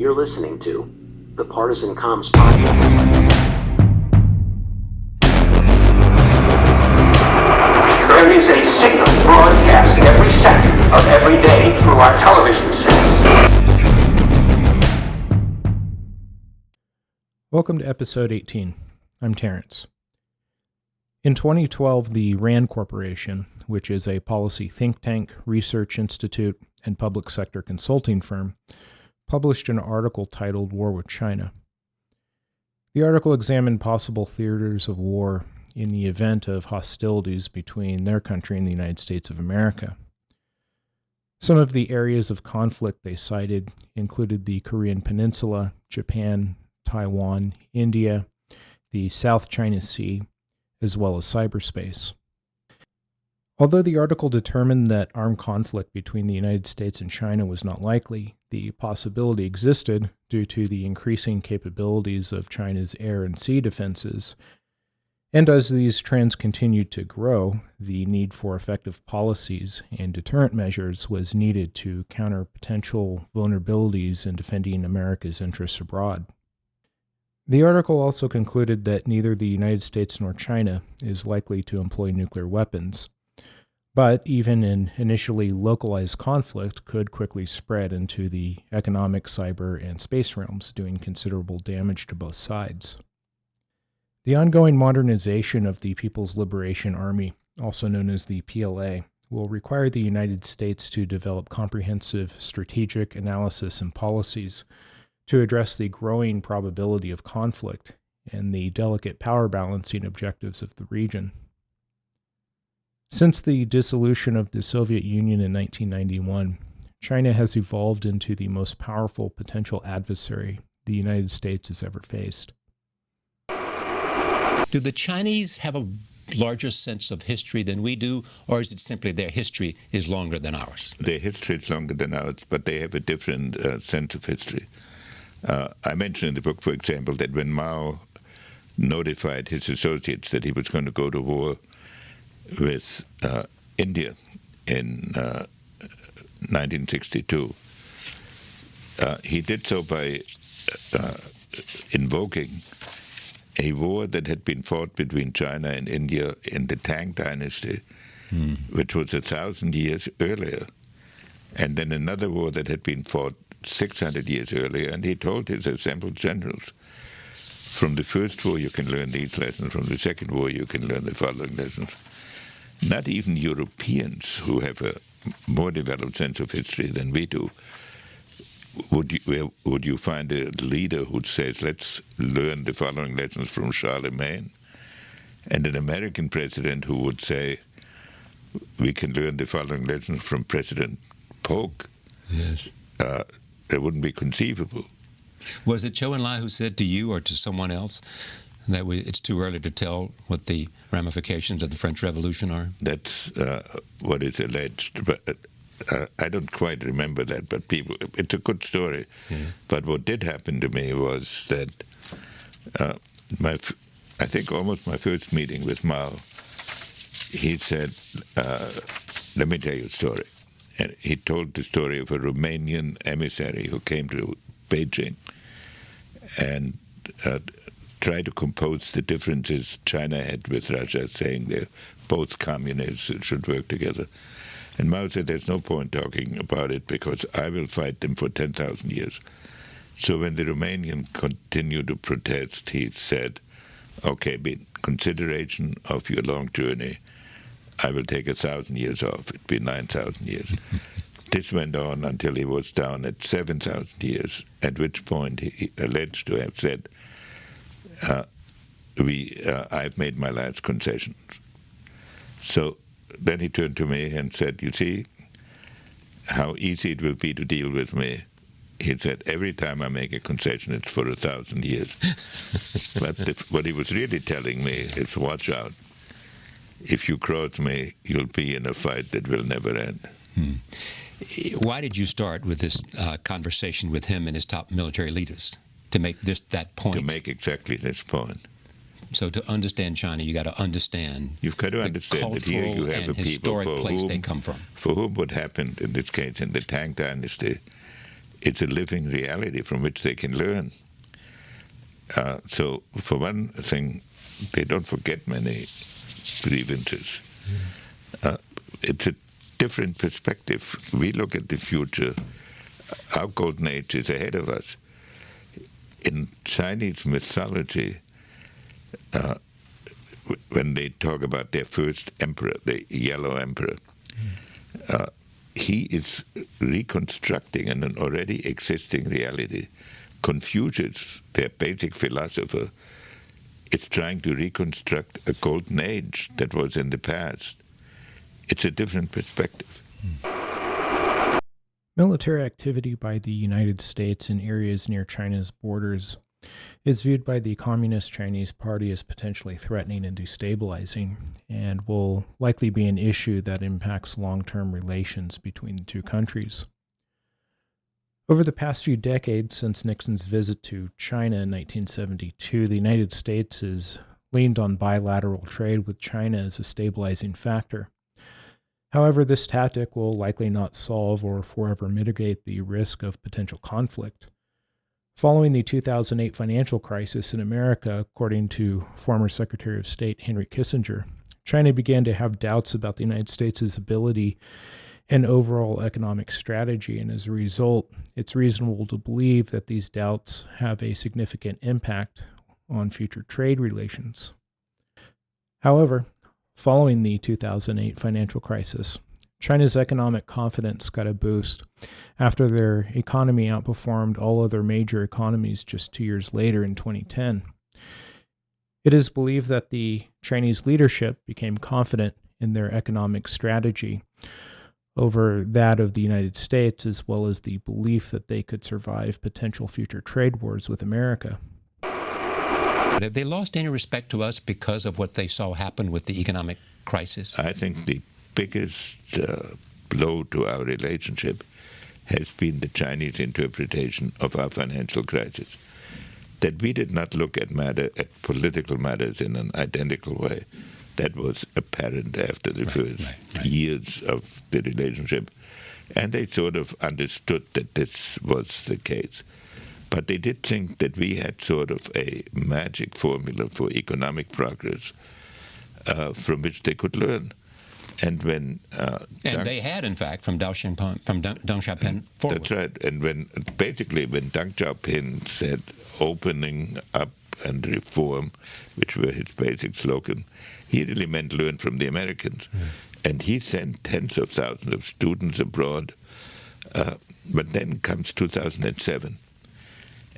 You're listening to the Partisan Comms Podcast. There is a signal broadcast every second of every day through our television sets. Welcome to episode 18. I'm Terrence. In 2012, the RAND Corporation, which is a policy think tank, research institute, and public sector consulting firm, published an article titled War with China. The article examined possible theaters of war in the event of hostilities between their country and the United States of America. Some of the areas of conflict they cited included the Korean Peninsula, Japan, Taiwan, India, the South China Sea, as well as cyberspace. Although the article determined that armed conflict between the United States and China was not likely, the possibility existed due to the increasing capabilities of China's air and sea defenses. And as these trends continued to grow, the need for effective policies and deterrent measures was needed to counter potential vulnerabilities in defending America's interests abroad. The article also concluded that neither the United States nor China is likely to employ nuclear weapons, but even an initially localized conflict could quickly spread into the economic, cyber, and space realms, doing considerable damage to both sides. The ongoing modernization of the People's Liberation Army, also known as the PLA, will require the United States to develop comprehensive strategic analysis and policies to address the growing probability of conflict and the delicate power balancing objectives of the region. Since the dissolution of the Soviet Union in 1991, China has evolved into the most powerful potential adversary the United States has ever faced. Do the Chinese have a larger sense of history than we do, or is it simply their history is longer than ours? Their history is longer than ours, but they have a different sense of history. I mentioned in the book, for example, that when Mao notified his associates that he was going to go to war with India in 1962, he did so by invoking a war that had been fought between China and India in the Tang dynasty, which was 1,000 years earlier, and then another war that had been fought 600 years earlier, and he told his assembled generals, from the first war you can learn these lessons, from the second war you can learn the following lessons. Not even Europeans, who have a more developed sense of history than we do, would you find a leader who says, let's learn the following lessons from Charlemagne, and an American president who would say, we can learn the following lessons from President Polk. Yes. That wouldn't be conceivable. Was it Zhou Enlai who said to you or to someone else that it's too early to tell what the ramifications of the French Revolution are? That's what is alleged. But I don't quite remember that, but it's a good story. Yeah. But what did happen to me was that I think almost my first meeting with Mao, he said, let me tell you a story. And he told the story of a Romanian emissary who came to Beijing and tried to compose the differences China had with Russia, saying they're both communists and should work together. And Mao said, there's no point talking about it because I will fight them for 10,000 years. So when the Romanian continued to protest, he said, okay, in consideration of your long journey, I will take 1,000 years off. It'd be 9,000 years. This went on until he was down at 7,000 years, at which point he alleged to have said, I've made my last concessions. So then he turned to me and said, you see how easy it will be to deal with me. He said, every time I make a concession, it's for 1,000 years. But what he was really telling me is, watch out. If you cross me, you'll be in a fight that will never end. Why did you start with this conversation with him and his top military leaders to make that point? To make exactly this point. So to understand China, you got to understand. You've got to understand that here you have a people for whom what happened in this case in the Tang Dynasty it's a living reality from which they can learn. So, for one thing, they don't forget many grievances. It's a different perspective. We look at the future. Our golden age is ahead of us. In Chinese mythology, when they talk about their first emperor, the Yellow Emperor, he is reconstructing an already existing reality. Confucius, their basic philosopher, is trying to reconstruct a golden age that was in the past. It's a different perspective. Military activity by the United States in areas near China's borders is viewed by the Communist Chinese Party as potentially threatening and destabilizing, and will likely be an issue that impacts long-term relations between the two countries. Over the past few decades since Nixon's visit to China in 1972, the United States has leaned on bilateral trade with China as a stabilizing factor. However, this tactic will likely not solve or forever mitigate the risk of potential conflict. Following the 2008 financial crisis in America, according to former Secretary of State Henry Kissinger, China began to have doubts about the United States' ability and overall economic strategy, and as a result, it's reasonable to believe that these doubts have a significant impact on future trade relations. However, following the 2008 financial crisis, China's economic confidence got a boost after their economy outperformed all other major economies just 2 years later in 2010. It is believed that the Chinese leadership became confident in their economic strategy over that of the United States, as well as the belief that they could survive potential future trade wars with America. But have they lost any respect to us because of what they saw happen with the economic crisis? I think the biggest blow to our relationship has been the Chinese interpretation of our financial crisis. That we did not look at political matters in an identical way. That was apparent after the first years of the relationship. And they sort of understood that this was the case. But they did think that we had sort of a magic formula for economic progress from which they could learn. And when they had, in fact, from Deng Xiaoping forward. That's right. And when Deng Xiaoping said opening up and reform, which were his basic slogan, he really meant learn from the Americans. And he sent tens of thousands of students abroad. But then comes 2007.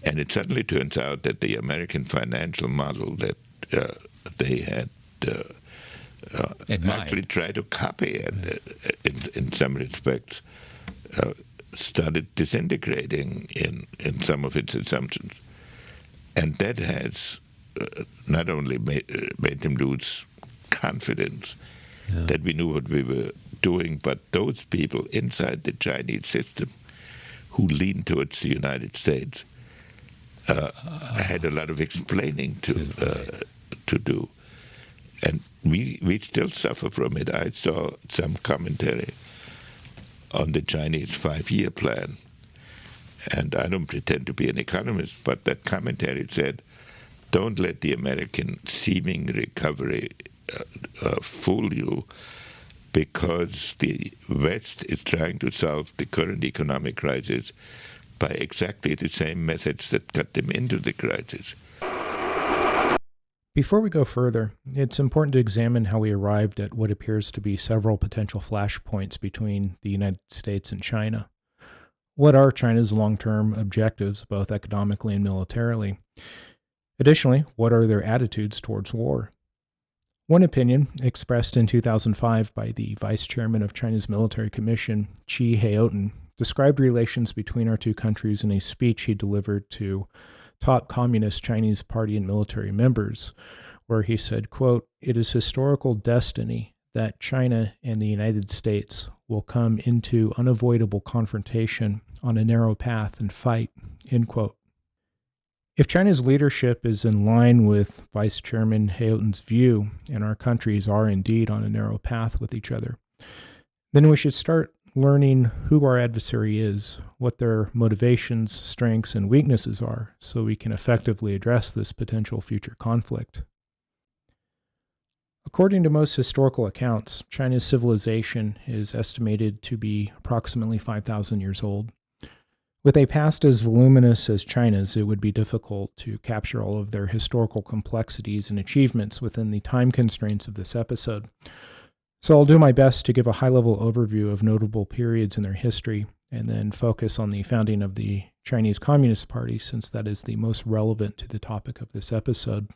And it suddenly turns out that the American financial model that they had actually tried to copy and in some respects started disintegrating in some of its assumptions. And that has not only made them lose confidence that we knew what we were doing, but those people inside the Chinese system who leaned towards the United States had a lot of explaining to do. And we still suffer from it. I saw some commentary on the Chinese 5-year plan. And I don't pretend to be an economist, but that commentary said, don't let the American seeming recovery fool you, because the West is trying to solve the current economic crisis by exactly the same methods that got them into the crisis. Before we go further, it's important to examine how we arrived at what appears to be several potential flashpoints between the United States and China. What are China's long-term objectives, both economically and militarily? Additionally, what are their attitudes towards war? One opinion, expressed in 2005 by the Vice Chairman of China's Military Commission, Chi Heoten, described relations between our two countries in a speech he delivered to top Communist Chinese Party and military members, where he said, quote, "It is historical destiny that China and the United States will come into unavoidable confrontation on a narrow path and fight," end quote. If China's leadership is in line with Vice Chairman Heoten's view, and our countries are indeed on a narrow path with each other, then we should start learning who our adversary is, what their motivations, strengths, and weaknesses are, so we can effectively address this potential future conflict. According to most historical accounts, China's civilization is estimated to be approximately 5,000 years old. With a past as voluminous as China's, it would be difficult to capture all of their historical complexities and achievements within the time constraints of this episode. So I'll do my best to give a high-level overview of notable periods in their history, and then focus on the founding of the Chinese Communist Party, since that is the most relevant to the topic of this episode.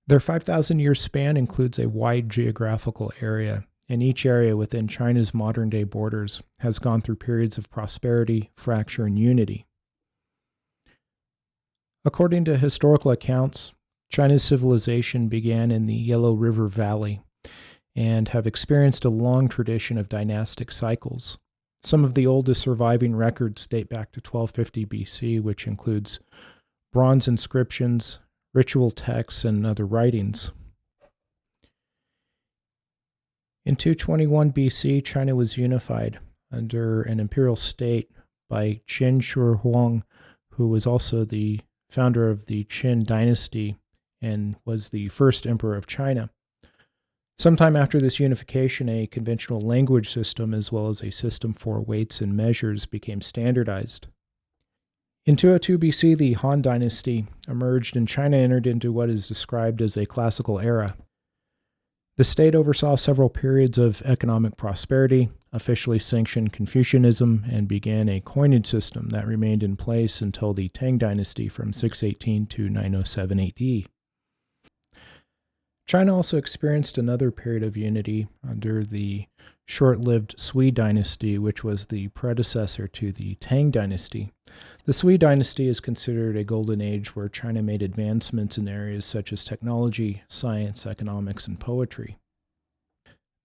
Their 5,000-year span includes a wide geographical area, and each area within China's modern-day borders has gone through periods of prosperity, fracture, and unity. According to historical accounts, China's civilization began in the Yellow River Valley and have experienced a long tradition of dynastic cycles. Some of the oldest surviving records date back to 1250 BC, which includes bronze inscriptions, ritual texts, and other writings. In 221 BC, China was unified under an imperial state by Qin Shi Huang, who was also the founder of the Qin dynasty and was the first emperor of China. Sometime after this unification, a conventional language system as well as a system for weights and measures became standardized. In 202 BC, the Han dynasty emerged and China entered into what is described as a classical era. The state oversaw several periods of economic prosperity, officially sanctioned Confucianism, and began a coinage system that remained in place until the Tang dynasty from 618 to 907 AD. China also experienced another period of unity under the short-lived Sui dynasty, which was the predecessor to the Tang dynasty. The Sui dynasty is considered a golden age where China made advancements in areas such as technology, science, economics, and poetry.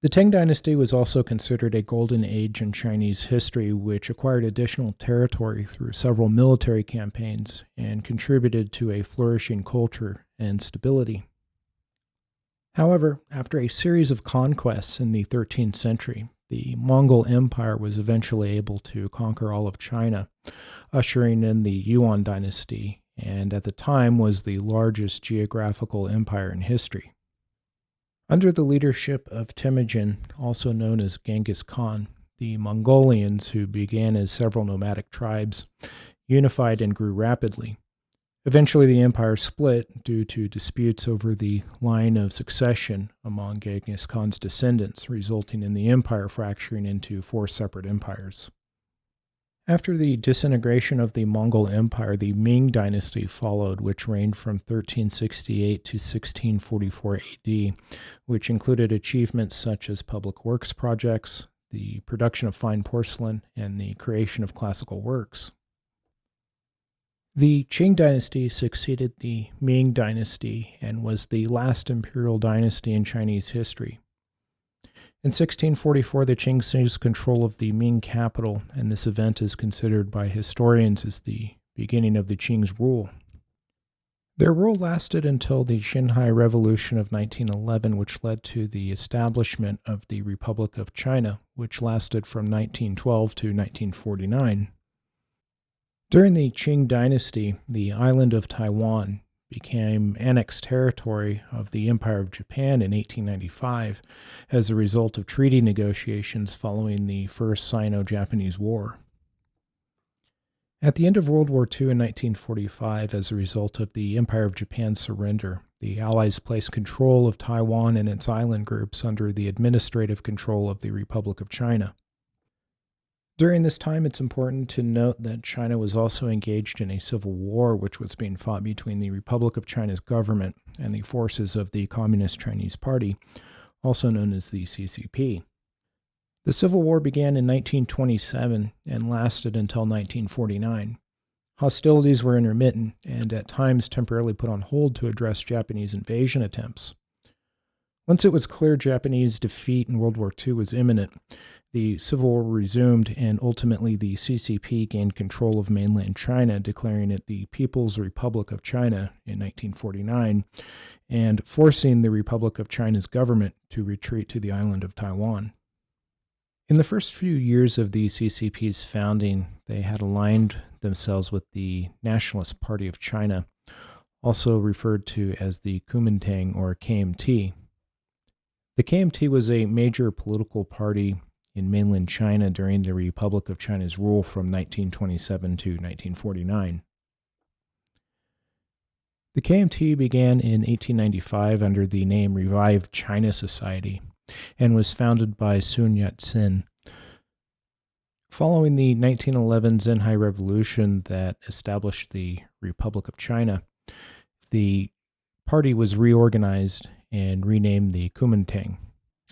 The Tang dynasty was also considered a golden age in Chinese history, which acquired additional territory through several military campaigns and contributed to a flourishing culture and stability. However, after a series of conquests in the 13th century, the Mongol Empire was eventually able to conquer all of China, ushering in the Yuan dynasty, and at the time was the largest geographical empire in history. Under the leadership of Temujin, also known as Genghis Khan, the Mongolians, who began as several nomadic tribes, unified and grew rapidly. Eventually, the empire split due to disputes over the line of succession among Genghis Khan's descendants, resulting in the empire fracturing into 4 separate empires. After the disintegration of the Mongol Empire, the Ming dynasty followed, which reigned from 1368 to 1644 AD, which included achievements such as public works projects, the production of fine porcelain, and the creation of classical works. The Qing dynasty succeeded the Ming dynasty and was the last imperial dynasty in Chinese history. In 1644, the Qing seized control of the Ming capital, and this event is considered by historians as the beginning of the Qing's rule. Their rule lasted until the Xinhai Revolution of 1911, which led to the establishment of the Republic of China, which lasted from 1912 to 1949. During the Qing dynasty, the island of Taiwan became annexed territory of the Empire of Japan in 1895 as a result of treaty negotiations following the First Sino-Japanese War. At the end of World War II in 1945, as a result of the Empire of Japan's surrender, the Allies placed control of Taiwan and its island groups under the administrative control of the Republic of China. During this time, it's important to note that China was also engaged in a civil war which was being fought between the Republic of China's government and the forces of the Communist Chinese Party, also known as the CCP. The Civil War began in 1927 and lasted until 1949. Hostilities were intermittent and at times temporarily put on hold to address Japanese invasion attempts. Once it was clear Japanese defeat in World War II was imminent, the Civil War resumed, and ultimately the CCP gained control of mainland China, declaring it the People's Republic of China in 1949, and forcing the Republic of China's government to retreat to the island of Taiwan. In the first few years of the CCP's founding, they had aligned themselves with the Nationalist Party of China, also referred to as the Kuomintang or KMT. The KMT was a major political party in mainland China during the Republic of China's rule from 1927 to 1949. The KMT began in 1895 under the name Revived China Society and was founded by Sun Yat-sen. Following the 1911 Xinhai Revolution that established the Republic of China, the party was reorganized and renamed the Kuomintang.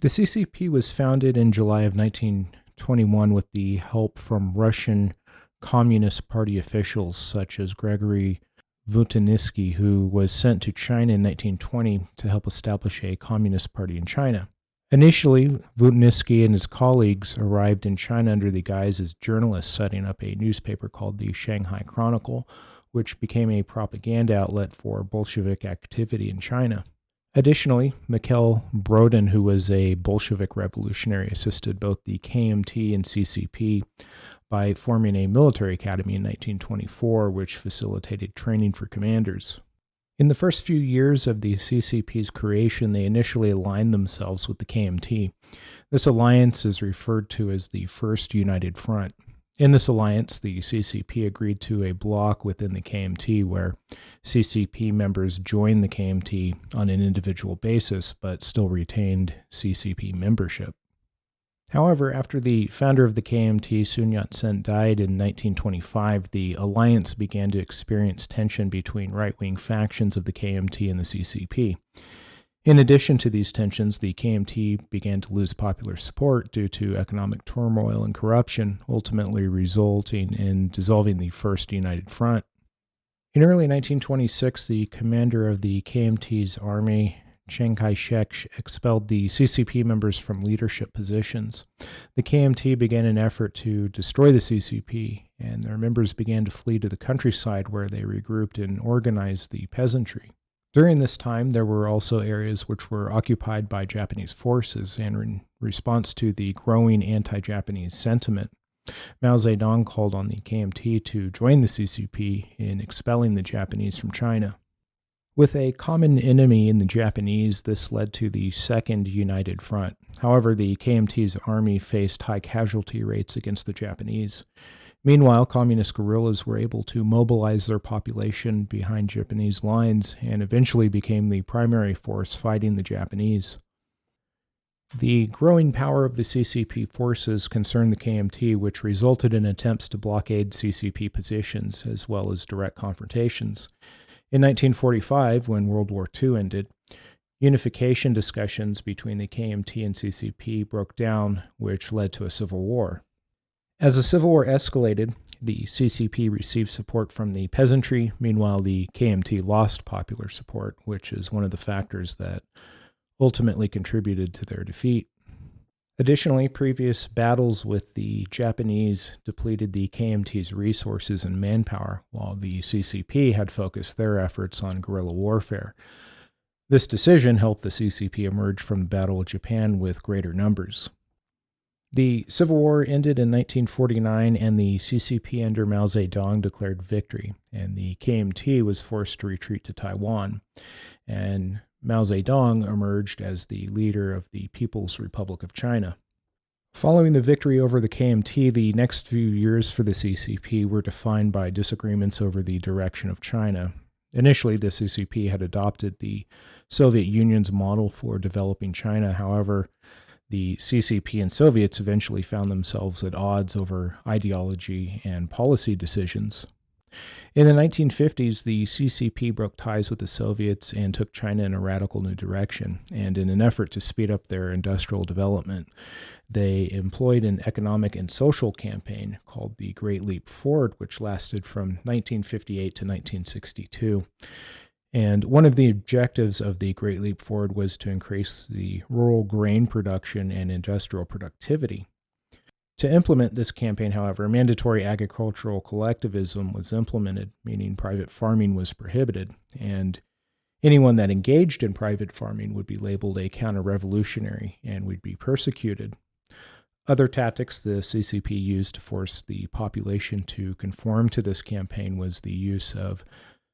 The CCP was founded in July of 1921 with the help from Russian Communist Party officials such as Gregory Vutinsky, who was sent to China in 1920 to help establish a communist party in China. Initially, Vutinsky and his colleagues arrived in China under the guise as journalists, setting up a newspaper called the Shanghai Chronicle, which became a propaganda outlet for Bolshevik activity in China. Additionally, Mikhail Brodin, who was a Bolshevik revolutionary, assisted both the KMT and CCP by forming a military academy in 1924, which facilitated training for commanders. In the first few years of the CCP's creation, they initially aligned themselves with the KMT. This alliance is referred to as the First United Front. In this alliance, the CCP agreed to a bloc within the KMT where CCP members joined the KMT on an individual basis but still retained CCP membership. However, after the founder of the KMT, Sun Yat-sen, died in 1925, the alliance began to experience tension between right-wing factions of the KMT and the CCP. In addition to these tensions, the KMT began to lose popular support due to economic turmoil and corruption, ultimately resulting in dissolving the First United Front. In early 1926, the commander of the KMT's army, Chiang Kai-shek, expelled the CCP members from leadership positions. The KMT began an effort to destroy the CCP, and their members began to flee to the countryside where they regrouped and organized the peasantry. During this time, there were also areas which were occupied by Japanese forces, and in response to the growing anti-Japanese sentiment, Mao Zedong called on the KMT to join the CCP in expelling the Japanese from China. With a common enemy in the Japanese, this led to the Second United Front. However, the KMT's army faced high casualty rates against the Japanese. Meanwhile, communist guerrillas were able to mobilize their population behind Japanese lines and eventually became the primary force fighting the Japanese. The growing power of the CCP forces concerned the KMT, which resulted in attempts to blockade CCP positions as well as direct confrontations. In 1945, when World War II ended, unification discussions between the KMT and CCP broke down, which led to a civil war. As the civil war escalated, the CCP received support from the peasantry. Meanwhile, the KMT lost popular support, which is one of the factors that ultimately contributed to their defeat. Additionally, previous battles with the Japanese depleted the KMT's resources and manpower, while the CCP had focused their efforts on guerrilla warfare. This decision helped the CCP emerge from the Battle of Japan with greater numbers. The Civil War ended in 1949, and the CCP under Mao Zedong declared victory, and the KMT was forced to retreat to Taiwan, and Mao Zedong emerged as the leader of the People's Republic of China. Following the victory over the KMT, the next few years for the CCP were defined by disagreements over the direction of China. Initially, the CCP had adopted the Soviet Union's model for developing China. However, the CCP and Soviets eventually found themselves at odds over ideology and policy decisions. In the 1950s, the CCP broke ties with the Soviets and took China in a radical new direction, and in an effort to speed up their industrial development, they employed an economic and social campaign called the Great Leap Forward, which lasted from 1958 to 1962. And one of the objectives of the Great Leap Forward was to increase the rural grain production and industrial productivity. To implement this campaign, however, mandatory agricultural collectivism was implemented, meaning private farming was prohibited, and anyone that engaged in private farming would be labeled a counter-revolutionary and would be persecuted. Other tactics the CCP used to force the population to conform to this campaign was the use of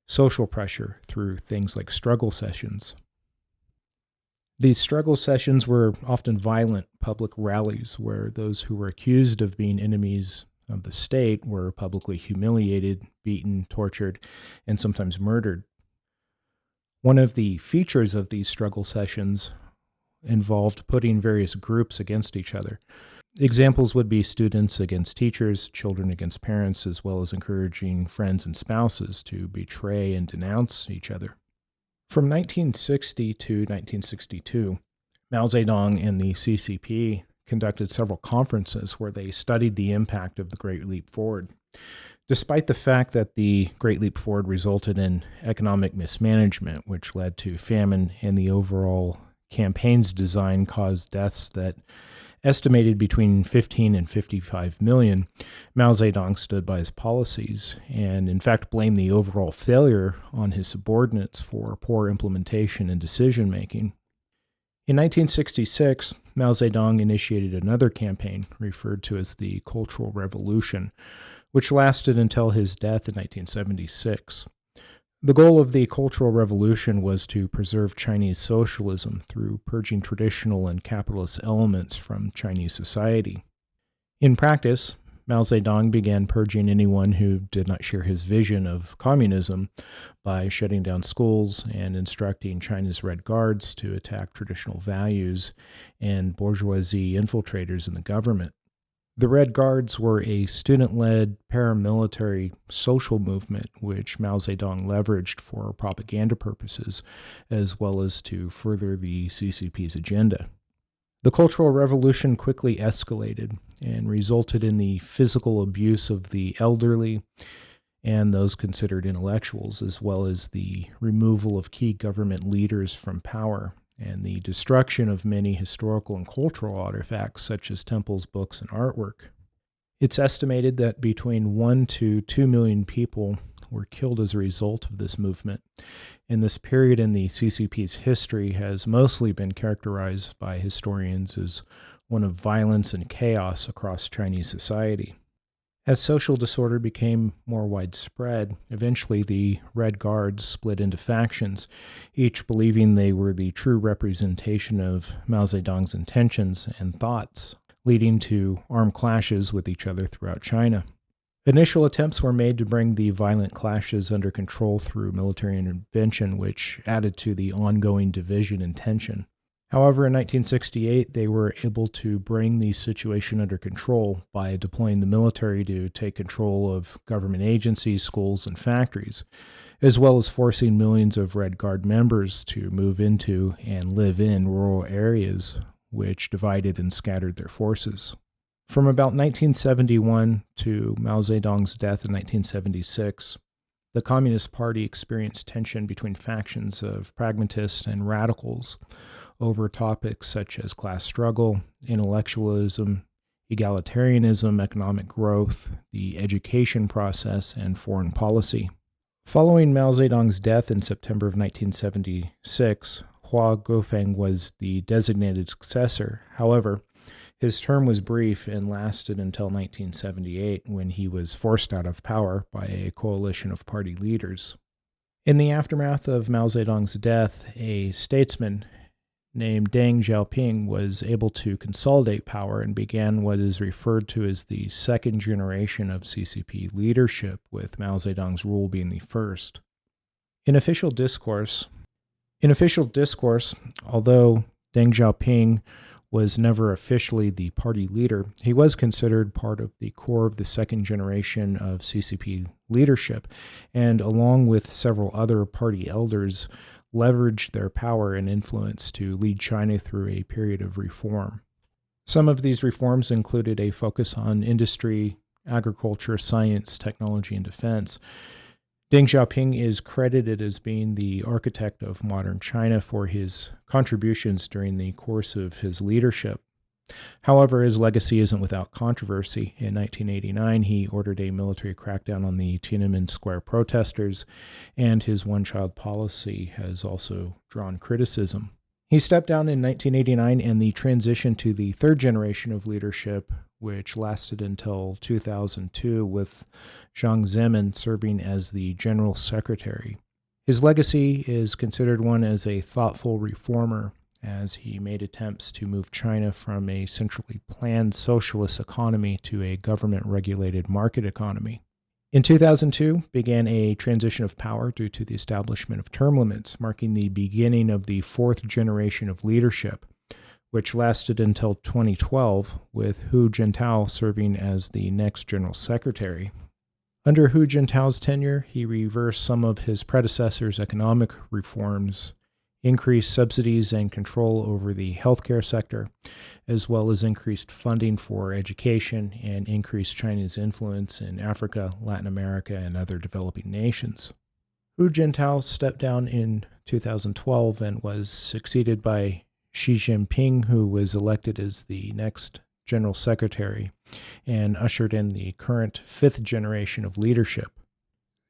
social pressure through things like struggle sessions. These struggle sessions were often violent public rallies where those who were accused of being enemies of the state were publicly humiliated, beaten, tortured, and sometimes murdered. One of the features of these struggle sessions involved putting various groups against each other. Examples would be students against teachers, children against parents, as well as encouraging friends and spouses to betray and denounce each other. From 1960 to 1962, Mao Zedong and the CCP conducted several conferences where they studied the impact of the Great Leap Forward. Despite the fact that the Great Leap Forward resulted in economic mismanagement, which led to famine, and the overall campaign's design caused deaths that estimated between 15 and 55 million, Mao Zedong stood by his policies and, in fact, blamed the overall failure on his subordinates for poor implementation and decision-making. In 1966, Mao Zedong initiated another campaign referred to as the Cultural Revolution, which lasted until his death in 1976. The goal of the Cultural Revolution was to preserve Chinese socialism through purging traditional and capitalist elements from Chinese society. In practice, Mao Zedong began purging anyone who did not share his vision of communism by shutting down schools and instructing China's Red Guards to attack traditional values and bourgeoisie infiltrators in the government. The Red Guards were a student-led paramilitary social movement which Mao Zedong leveraged for propaganda purposes, as well as to further the CCP's agenda. The Cultural Revolution quickly escalated and resulted in the physical abuse of the elderly and those considered intellectuals, as well as the removal of key government leaders from power and the destruction of many historical and cultural artifacts such as temples, books, and artwork. It's estimated that between 1 to 2 million people were killed as a result of this movement, and this period in the CCP's history has mostly been characterized by historians as one of violence and chaos across Chinese society. As social disorder became more widespread, eventually the Red Guards split into factions, each believing they were the true representation of Mao Zedong's intentions and thoughts, leading to armed clashes with each other throughout China. Initial attempts were made to bring the violent clashes under control through military intervention, which added to the ongoing division and tension. However, in 1968, they were able to bring the situation under control by deploying the military to take control of government agencies, schools, and factories, as well as forcing millions of Red Guard members to move into and live in rural areas, which divided and scattered their forces. From about 1971 to Mao Zedong's death in 1976, the Communist Party experienced tension between factions of pragmatists and radicals over topics such as class struggle, intellectualism, egalitarianism, economic growth, the education process, and foreign policy. Following Mao Zedong's death in September of 1976, Hua Guofeng was the designated successor. However, his term was brief and lasted until 1978, when he was forced out of power by a coalition of party leaders. In the aftermath of Mao Zedong's death, a statesman named Deng Xiaoping was able to consolidate power and began what is referred to as the second generation of CCP leadership, with Mao Zedong's rule being the first. In official discourse, although Deng Xiaoping was never officially the party leader, he was considered part of the core of the second generation of CCP leadership, and along with several other party elders, leveraged their power and influence to lead China through a period of reform. Some of these reforms included a focus on industry, agriculture, science, technology, and defense. Deng Xiaoping is credited as being the architect of modern China for his contributions during the course of his leadership. However, his legacy isn't without controversy. In 1989, he ordered a military crackdown on the Tiananmen Square protesters, and his one-child policy has also drawn criticism. He stepped down in 1989, and the transition to the third generation of leadership, which lasted until 2002, with Jiang Zemin serving as the general secretary. His legacy is considered one as a thoughtful reformer, as he made attempts to move China from a centrally planned socialist economy to a government-regulated market economy. In 2002, began a transition of power due to the establishment of term limits, marking the beginning of the fourth generation of leadership, which lasted until 2012, with Hu Jintao serving as the next general secretary. Under Hu Jintao's tenure, he reversed some of his predecessor's economic reforms, increased subsidies and control over the healthcare sector, as well as increased funding for education and increased China's influence in Africa, Latin America, and other developing nations. Hu Jintao stepped down in 2012 and was succeeded by Xi Jinping, who was elected as the next general secretary and ushered in the current fifth generation of leadership.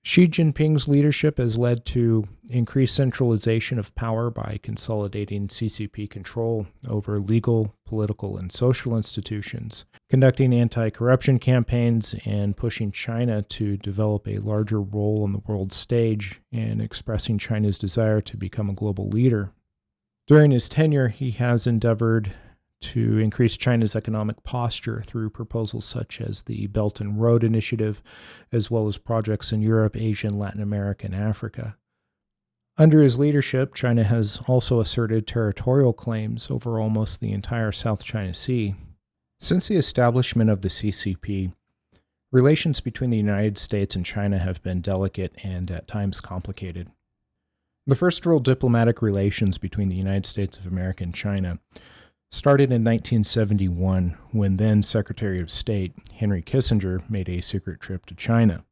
Xi Jinping's leadership has led to increased centralization of power by consolidating CCP control over legal, political, and social institutions, conducting anti-corruption campaigns, and pushing China to develop a larger role on the world stage and expressing China's desire to become a global leader. During his tenure, he has endeavored to increase China's economic posture through proposals such as the Belt and Road Initiative, as well as projects in Europe, Asia, and Latin America and Africa. Under his leadership, China has also asserted territorial claims over almost the entire South China Sea. Since the establishment of the CCP, relations between the United States and China have been delicate and at times complicated. The first real diplomatic relations between the United States of America and China started in 1971, when then Secretary of State Henry Kissinger made a secret trip to China.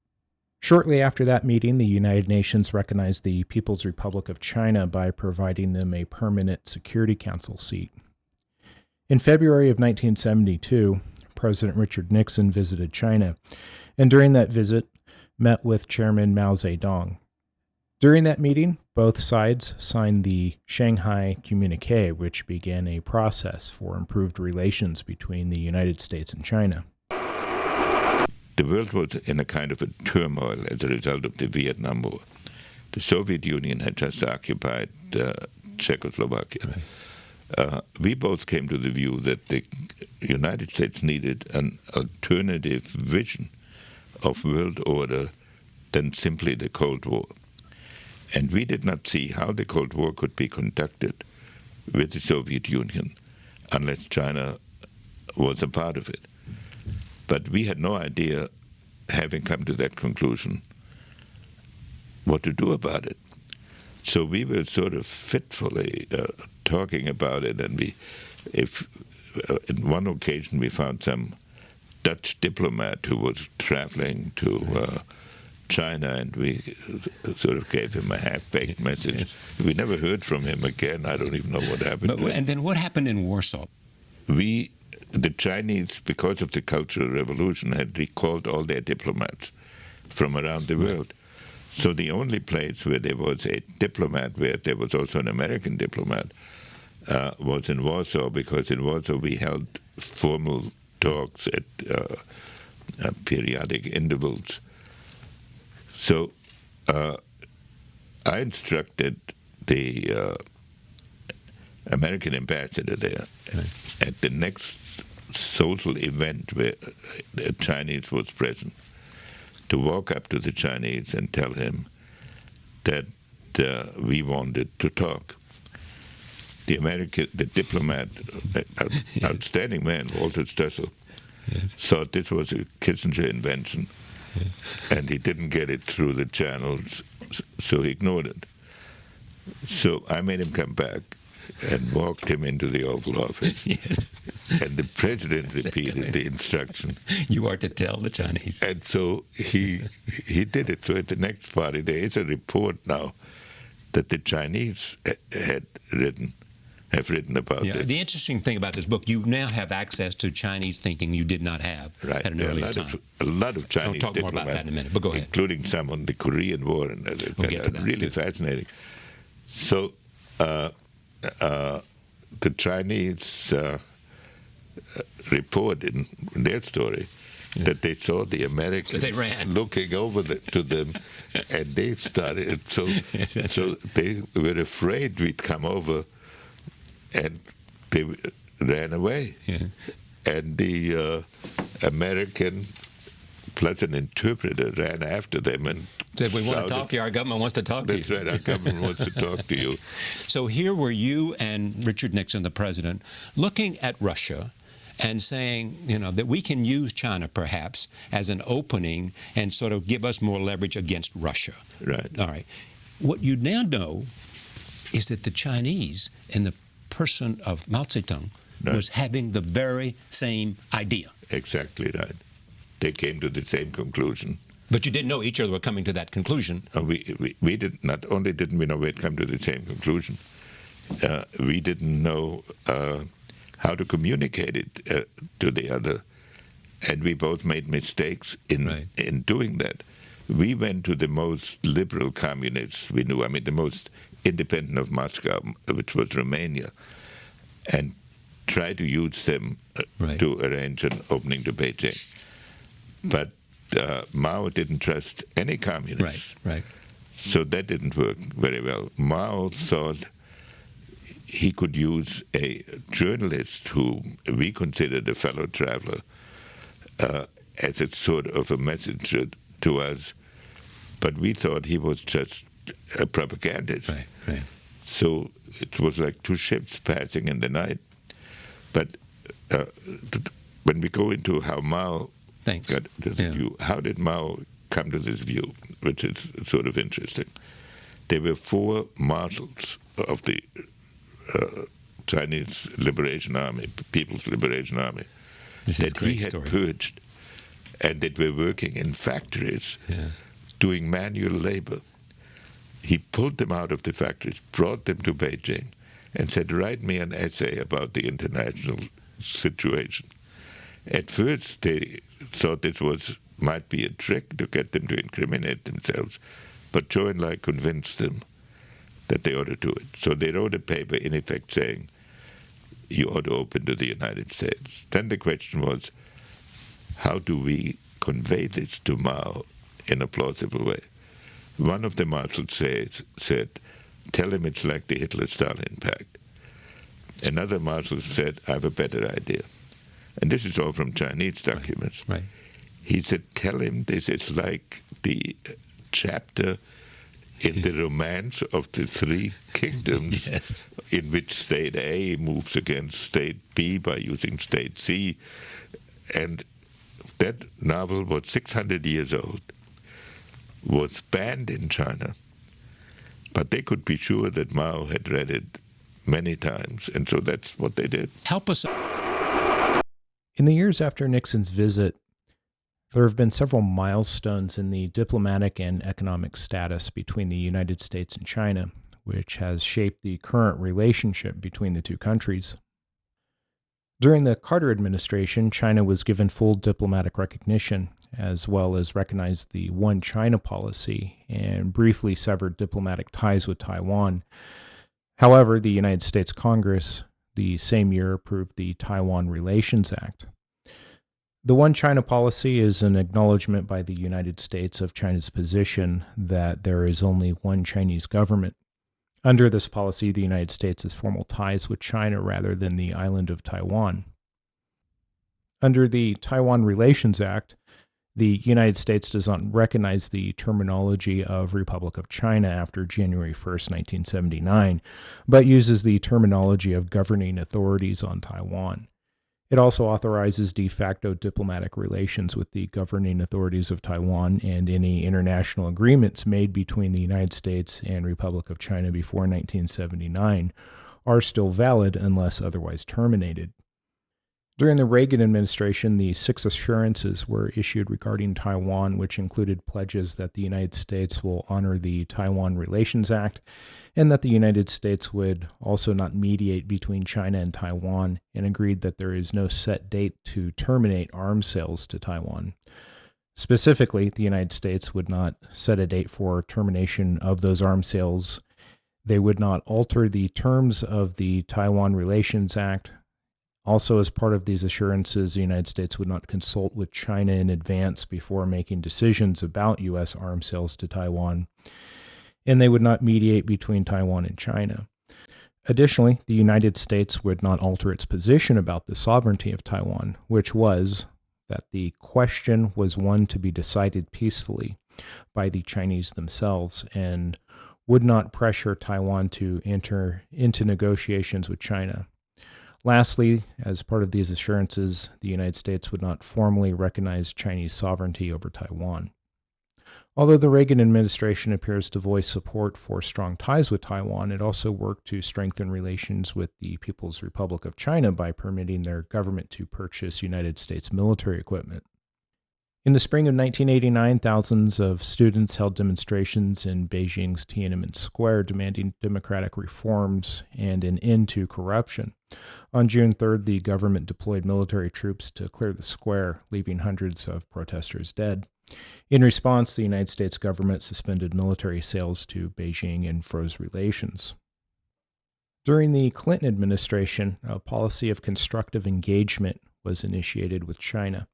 Shortly after that meeting, the United Nations recognized the People's Republic of China by providing them a permanent Security Council seat. In February of 1972, President Richard Nixon visited China, and during that visit, met with Chairman Mao Zedong. During that meeting, both sides signed the Shanghai Communique, which began a process for improved relations between the United States and China. The world was in a kind of a turmoil as a result of the Vietnam War. The Soviet Union had just occupied Czechoslovakia. Right. We both came to the view that the United States needed an alternative vision of world order than simply the Cold War. And we did not see how the Cold War could be conducted with the Soviet Union unless China was a part of it. But we had no idea, having come to that conclusion, what to do about it. So we were sort of fitfully talking about it, and in one occasion we found some Dutch diplomat who was traveling to China, and we sort of gave him a half-baked message. Yes. We never heard from him again. I don't even know what happened. And then what happened in Warsaw? The Chinese, because of the Cultural Revolution, had recalled all their diplomats from around the world. So the only place where there was a diplomat, where there was also an American diplomat, was in Warsaw, because in Warsaw we held formal talks at periodic intervals. So I instructed the American ambassador there at the next social event where the Chinese was present to walk up to the Chinese and tell him that we wanted to talk. The diplomat, outstanding man, Walter Stoessel, thought this was a Kissinger invention. And he didn't get it through the channels, so he ignored it. So I made him come back and walked him into the Oval Office. Yes. And the president repeated the instruction. You are to tell the Chinese. And so he did it. So at the next party, there is a report now that the Chinese have written about this. The interesting thing about this book, you now have access to Chinese thinking you did not have at an earlier time. A lot of Chinese I'll talk more about that in a minute, but go ahead. Including some on the Korean War, and we'll get to that, really fascinating. So the Chinese report in their story that they saw the Americans they ran. looking over to them, and they started. So they were afraid we'd come over, and they ran away. Yeah. And the American plus an interpreter ran after them and Said, we want to shouted, talk to you. Our government wants to talk to you. "That's right, our government wants to talk to you." So here were you and Richard Nixon, the president, looking at Russia and saying, that we can use China perhaps as an opening and sort of give us more leverage against Russia. Right. All right. What you now know is that the Chinese, in the person of Mao Zedong, was having the very same idea. Exactly right. They came to the same conclusion. But you didn't know each other were coming to that conclusion. We did not only didn't we know we'd come to the same conclusion, we didn't know how to communicate it to the other, and we both made mistakes in doing that. We went to the most liberal communists we knew. I mean, the most independent of Moscow, which was Romania, and tried to use them to arrange an opening to Beijing. But Mao didn't trust any communists. Right. So that didn't work very well. Mao thought he could use a journalist who we considered a fellow traveler as a sort of a messenger to us, but we thought he was just a propagandist. Right. So it was like two ships passing in the night. But when we go into how Mao got this view, how did Mao come to this view, which is sort of interesting? There were four marshals of the Chinese Liberation Army, People's Liberation Army, that he had purged and that were working in factories doing manual labor. He pulled them out of the factories, brought them to Beijing, and said, "Write me an essay about the international situation." At first, they thought this might be a trick to get them to incriminate themselves, but Zhou Enlai convinced them that they ought to do it. So they wrote a paper, in effect, saying, you ought to open to the United States. Then the question was, how do we convey this to Mao in a plausible way? One of the marshals said, tell him it's like the Hitler-Stalin pact. Another marshal said, I have a better idea. And this is all from Chinese documents. Right. He said, tell him this is like the chapter in the romance of the three kingdoms, in which state A moves against state B by using state C. And that novel was 600 years old, was banned in China, but they could be sure that Mao had read it many times, and so that's what they did. Help us. In the years after Nixon's visit, there have been several milestones in the diplomatic and economic status between the United States and China, which has shaped the current relationship between the two countries. During the Carter administration, China was given full diplomatic recognition, as well as recognized the One China policy and briefly severed diplomatic ties with Taiwan. However, the United States Congress the same year approved the Taiwan Relations Act. The One China policy is an acknowledgement by the United States of China's position that there is only one Chinese government. Under this policy, the United States has formal ties with China rather than the island of Taiwan. Under the Taiwan Relations Act, the United States does not recognize the terminology of Republic of China after January 1st, 1979, but uses the terminology of governing authorities on Taiwan. It also authorizes de facto diplomatic relations with the governing authorities of Taiwan, and any international agreements made between the United States and Republic of China before 1979 are still valid unless otherwise terminated. During the Reagan administration, the 6 assurances were issued regarding Taiwan, which included pledges that the United States will honor the Taiwan Relations Act and that the United States would also not mediate between China and Taiwan, and agreed that there is no set date to terminate arms sales to Taiwan. Specifically, the United States would not set a date for termination of those arms sales. They would not alter the terms of the Taiwan Relations Act. Also, as part of these assurances, the United States would not consult with China in advance before making decisions about U.S. arms sales to Taiwan, and they would not mediate between Taiwan and China. Additionally, the United States would not alter its position about the sovereignty of Taiwan, which was that the question was one to be decided peacefully by the Chinese themselves, and would not pressure Taiwan to enter into negotiations with China. Lastly, as part of these assurances, the United States would not formally recognize Chinese sovereignty over Taiwan. Although the Reagan administration appears to voice support for strong ties with Taiwan, it also worked to strengthen relations with the People's Republic of China by permitting their government to purchase United States military equipment. In the spring of 1989, thousands of students held demonstrations in Beijing's Tiananmen Square demanding democratic reforms and an end to corruption. On June 3rd, the government deployed military troops to clear the square, leaving hundreds of protesters dead. In response, the United States government suspended military sales to Beijing and froze relations. During the Clinton administration, a policy of constructive engagement was initiated with China.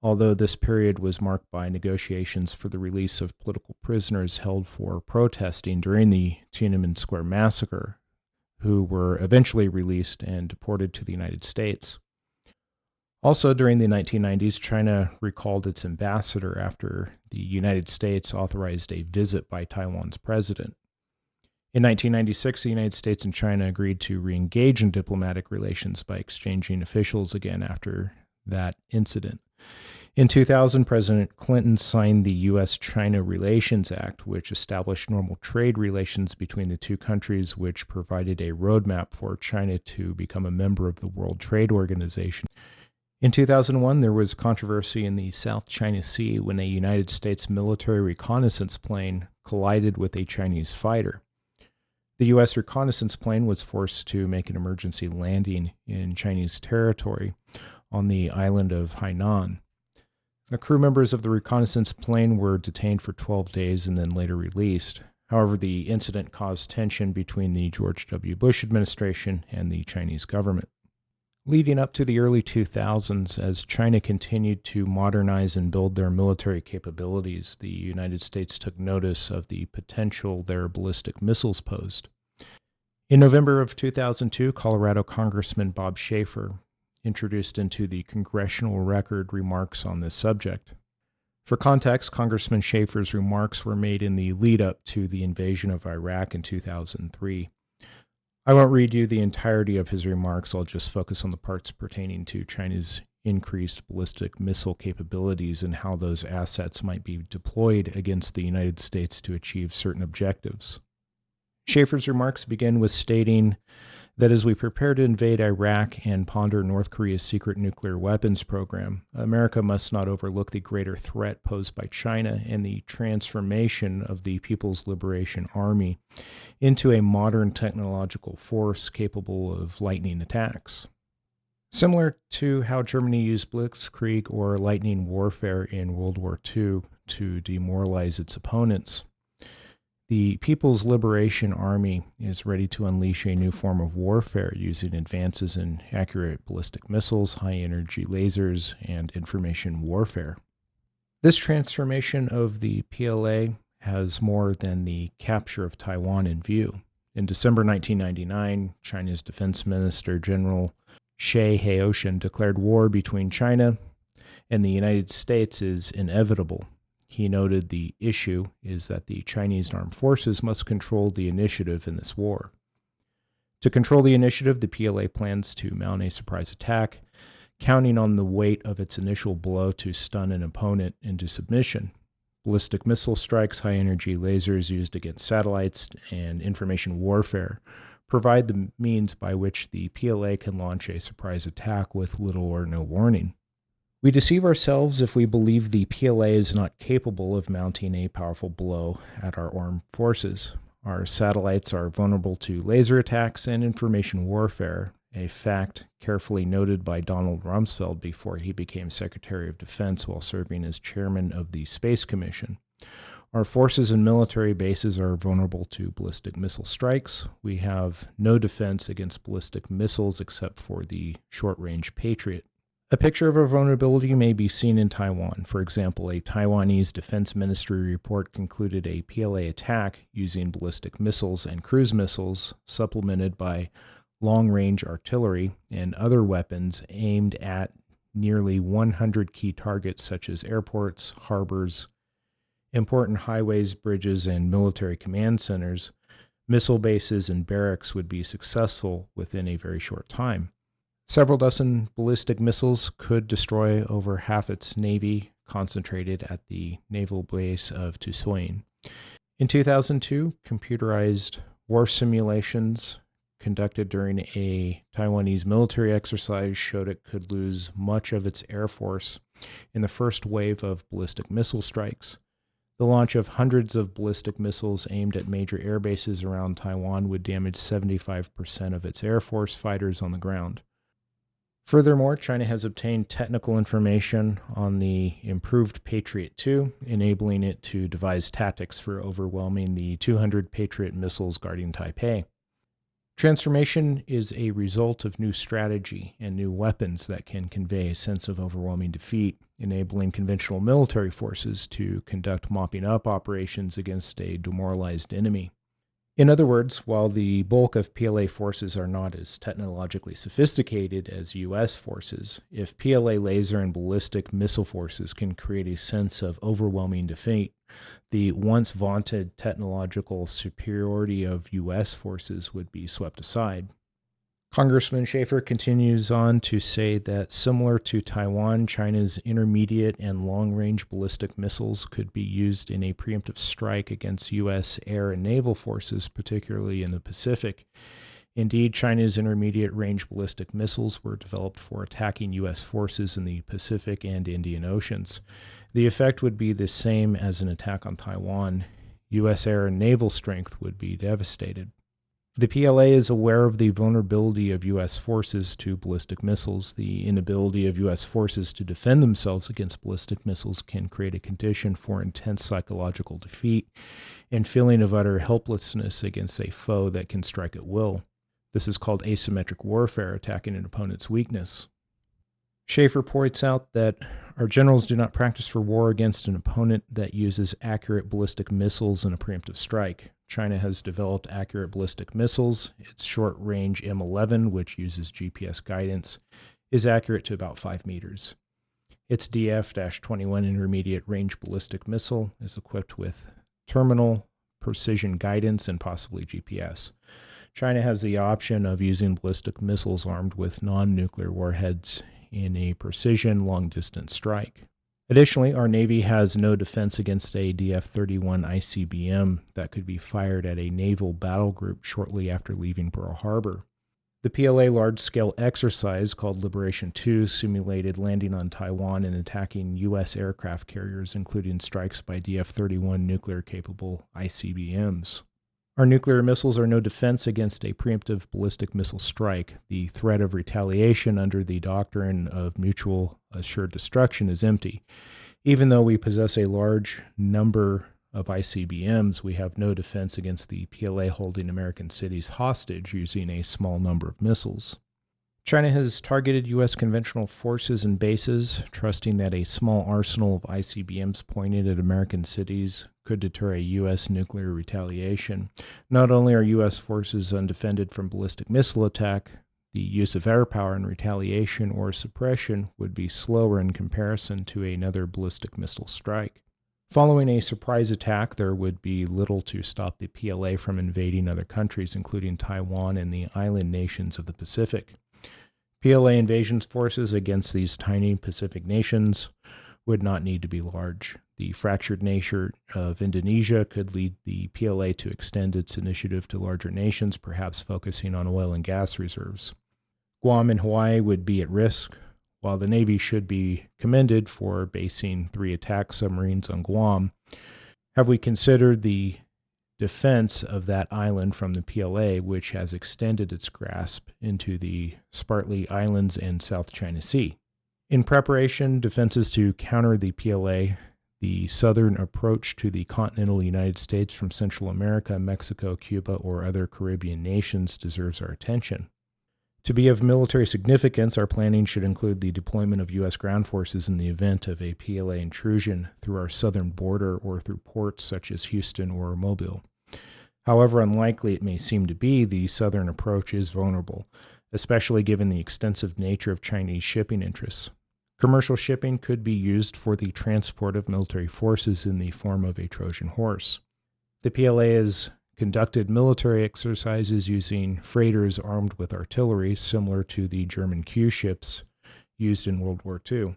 Although this period was marked by negotiations for the release of political prisoners held for protesting during the Tiananmen Square massacre, who were eventually released and deported to the United States. Also, during the 1990s, China recalled its ambassador after the United States authorized a visit by Taiwan's president. In 1996, the United States and China agreed to re-engage in diplomatic relations by exchanging officials again after that incident. In 2000, President Clinton signed the U.S.-China Relations Act, which established normal trade relations between the two countries, which provided a roadmap for China to become a member of the World Trade Organization. In 2001, there was controversy in the South China Sea when a United States military reconnaissance plane collided with a Chinese fighter. The U.S. reconnaissance plane was forced to make an emergency landing in Chinese territory on the island of Hainan. The crew members of the reconnaissance plane were detained for 12 days and then later released. However, the incident caused tension between the George W. Bush administration and the Chinese government. Leading up to the early 2000s, as China continued to modernize and build their military capabilities, the United States took notice of the potential their ballistic missiles posed. In November of 2002, Colorado Congressman Bob Schaefer introduced into the Congressional Record remarks on this subject. For context, Congressman Schaefer's remarks were made in the lead-up to the invasion of Iraq in 2003. I won't read you the entirety of his remarks. I'll just focus on the parts pertaining to China's increased ballistic missile capabilities and how those assets might be deployed against the United States to achieve certain objectives. Schaefer's remarks begin with stating that as we prepare to invade Iraq and ponder North Korea's secret nuclear weapons program, America must not overlook the greater threat posed by China and the transformation of the People's Liberation Army into a modern technological force capable of lightning attacks. Similar to how Germany used blitzkrieg or lightning warfare in World War II to demoralize its opponents, the People's Liberation Army is ready to unleash a new form of warfare using advances in accurate ballistic missiles, high-energy lasers, and information warfare. This transformation of the PLA has more than the capture of Taiwan in view. In December 1999, China's Defense Minister General Shi Haoshan declared war between China and the United States is inevitable. He noted the issue is that the Chinese armed forces must control the initiative in this war. To control the initiative, the PLA plans to mount a surprise attack, counting on the weight of its initial blow to stun an opponent into submission. Ballistic missile strikes, high-energy lasers used against satellites, and information warfare provide the means by which the PLA can launch a surprise attack with little or no warning. We deceive ourselves if we believe the PLA is not capable of mounting a powerful blow at our armed forces. Our satellites are vulnerable to laser attacks and information warfare, a fact carefully noted by Donald Rumsfeld before he became Secretary of Defense while serving as chairman of the Space Commission. Our forces and military bases are vulnerable to ballistic missile strikes. We have no defense against ballistic missiles except for the short-range Patriot. A picture of a vulnerability may be seen in Taiwan. For example, a Taiwanese Defense Ministry report concluded a PLA attack using ballistic missiles and cruise missiles, supplemented by long-range artillery and other weapons aimed at nearly 100 key targets such as airports, harbors, important highways, bridges, and military command centers. Missile bases and barracks would be successful within a very short time. Several dozen ballistic missiles could destroy over half its navy, concentrated at the naval base of Tusoin. In 2002, computerized war simulations conducted during a Taiwanese military exercise showed it could lose much of its air force in the first wave of ballistic missile strikes. The launch of hundreds of ballistic missiles aimed at major air bases around Taiwan would damage 75% of its Air Force fighters on the ground. Furthermore, China has obtained technical information on the improved Patriot 2, enabling it to devise tactics for overwhelming the 200 Patriot missiles guarding Taipei. Transformation is a result of new strategy and new weapons that can convey a sense of overwhelming defeat, enabling conventional military forces to conduct mopping up operations against a demoralized enemy. In other words, while the bulk of PLA forces are not as technologically sophisticated as U.S. forces, if PLA laser and ballistic missile forces can create a sense of overwhelming defeat, the once vaunted technological superiority of U.S. forces would be swept aside. Congressman Schaefer continues on to say that similar to Taiwan, China's intermediate and long-range ballistic missiles could be used in a preemptive strike against U.S. air and naval forces, particularly in the Pacific. Indeed, China's intermediate-range ballistic missiles were developed for attacking U.S. forces in the Pacific and Indian Oceans. The effect would be the same as an attack on Taiwan. U.S. air and naval strength would be devastated. The PLA is aware of the vulnerability of U.S. forces to ballistic missiles. The inability of U.S. forces to defend themselves against ballistic missiles can create a condition for intense psychological defeat and feeling of utter helplessness against a foe that can strike at will. This is called asymmetric warfare, attacking an opponent's weakness. Schaefer points out that our generals do not practice for war against an opponent that uses accurate ballistic missiles in a preemptive strike. China has developed accurate ballistic missiles. Its short-range M11, which uses GPS guidance, is accurate to about 5 meters. Its DF-21 intermediate-range ballistic missile is equipped with terminal, precision guidance, and possibly GPS. China has the option of using ballistic missiles armed with non-nuclear warheads in a precision long-distance strike. Additionally, our Navy has no defense against a DF-31 ICBM that could be fired at a naval battle group shortly after leaving Pearl Harbor. The PLA large-scale exercise called Liberation 2 simulated landing on Taiwan and attacking U.S. aircraft carriers, including strikes by DF-31 nuclear-capable ICBMs. Our nuclear missiles are no defense against a preemptive ballistic missile strike. The threat of retaliation under the doctrine of mutual assured destruction is empty. Even though we possess a large number of ICBMs, we have no defense against the PLA holding American cities hostage using a small number of missiles. China has targeted U.S. conventional forces and bases, trusting that a small arsenal of ICBMs pointed at American cities could deter a U.S. nuclear retaliation. Not only are U.S. forces undefended from ballistic missile attack, the use of air power in retaliation or suppression would be slower in comparison to another ballistic missile strike. Following a surprise attack, there would be little to stop the PLA from invading other countries, including Taiwan and the island nations of the Pacific. PLA invasion forces against these tiny Pacific nations would not need to be large. The fractured nature of Indonesia could lead the PLA to extend its initiative to larger nations, perhaps focusing on oil and gas reserves. Guam and Hawaii would be at risk. While the Navy should be commended for basing 3 attack submarines on Guam, have we considered the defense of that island from the PLA, which has extended its grasp into the Spratly Islands and South China Sea? In preparation, defenses to counter the PLA, The southern approach to the continental United States from Central America, Mexico, Cuba, or other Caribbean nations deserves our attention. To be of military significance, our planning should include the deployment of U.S. ground forces in the event of a PLA intrusion through our southern border or through ports such as Houston or Mobile. However unlikely it may seem to be, the southern approach is vulnerable, especially given the extensive nature of Chinese shipping interests. Commercial shipping could be used for the transport of military forces in the form of a Trojan horse. The PLA has conducted military exercises using freighters armed with artillery, similar to the German Q ships used in World War II.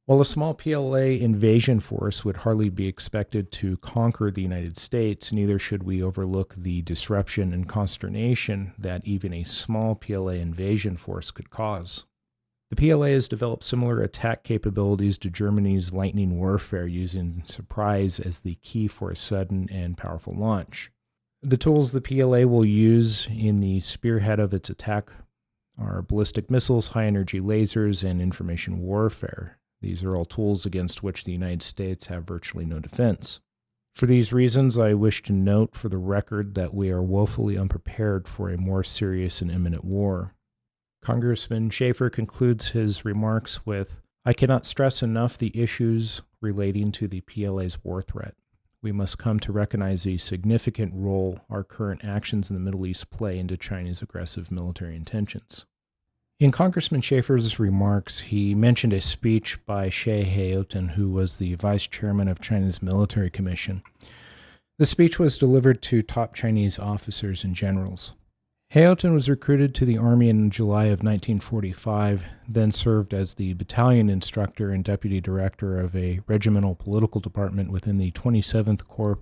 While a small PLA invasion force would hardly be expected to conquer the United States, neither should we overlook the disruption and consternation that even a small PLA invasion force could cause. The PLA has developed similar attack capabilities to Germany's lightning warfare, using surprise as the key for a sudden and powerful launch. The tools the PLA will use in the spearhead of its attack are ballistic missiles, high-energy lasers, and information warfare. These are all tools against which the United States have virtually no defense. For these reasons, I wish to note for the record that we are woefully unprepared for a more serious and imminent war. Congressman Schaefer concludes his remarks with, "I cannot stress enough the issues relating to the PLA's war threat. We must come to recognize the significant role our current actions in the Middle East play into China's aggressive military intentions." In Congressman Schaefer's remarks, he mentioned a speech by Che Haotin, who was the vice chairman of China's military commission. The speech was delivered to top Chinese officers and generals. Haotin was recruited to the army in July of 1945, then served as the battalion instructor and deputy director of a regimental political department within the 27th Corps